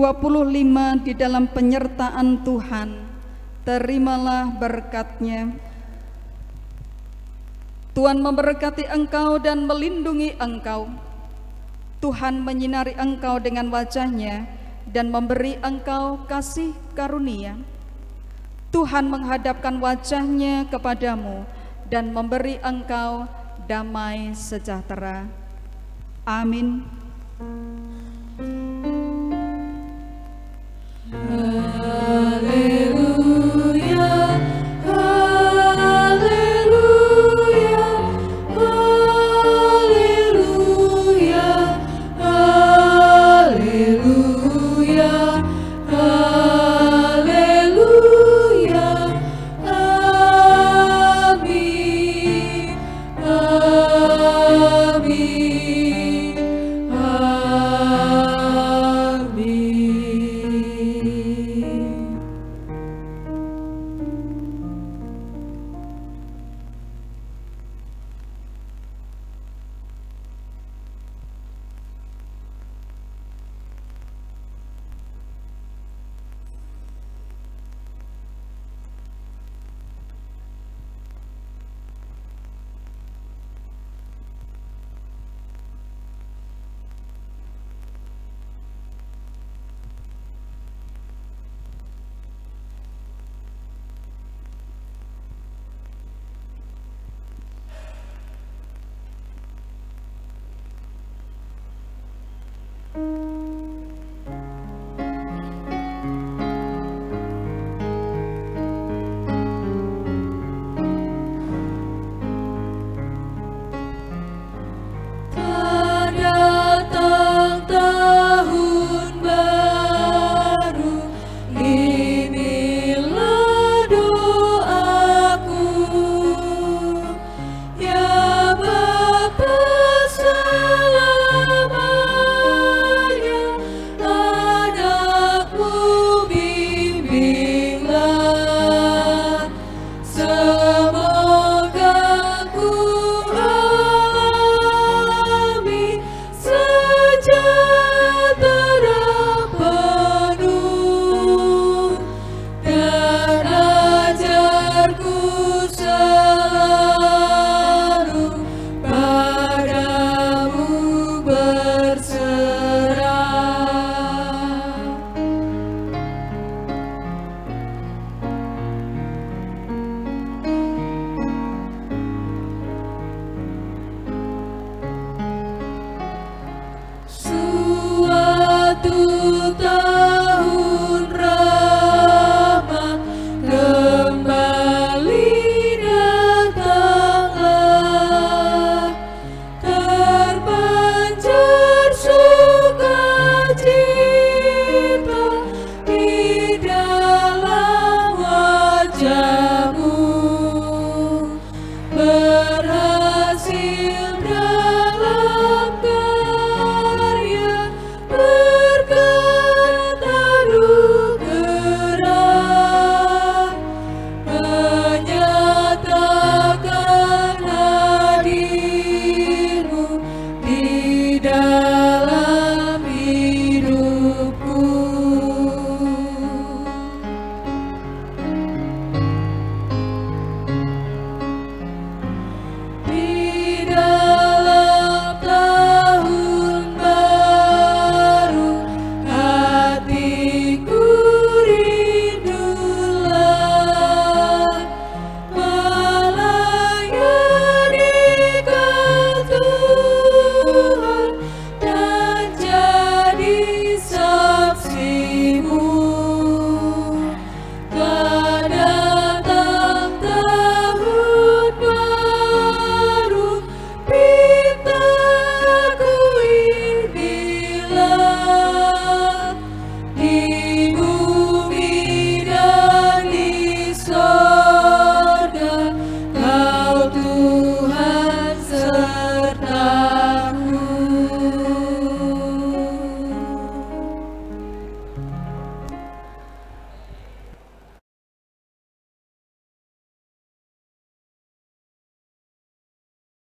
di dalam penyertaan Tuhan. Terimalah berkat-Nya. Tuhan memberkati engkau dan melindungi engkau. Tuhan menyinari engkau dengan wajah-Nya dan memberi engkau kasih karunia. Tuhan menghadapkan wajah-Nya kepadamu dan memberi engkau damai sejahtera. Amin.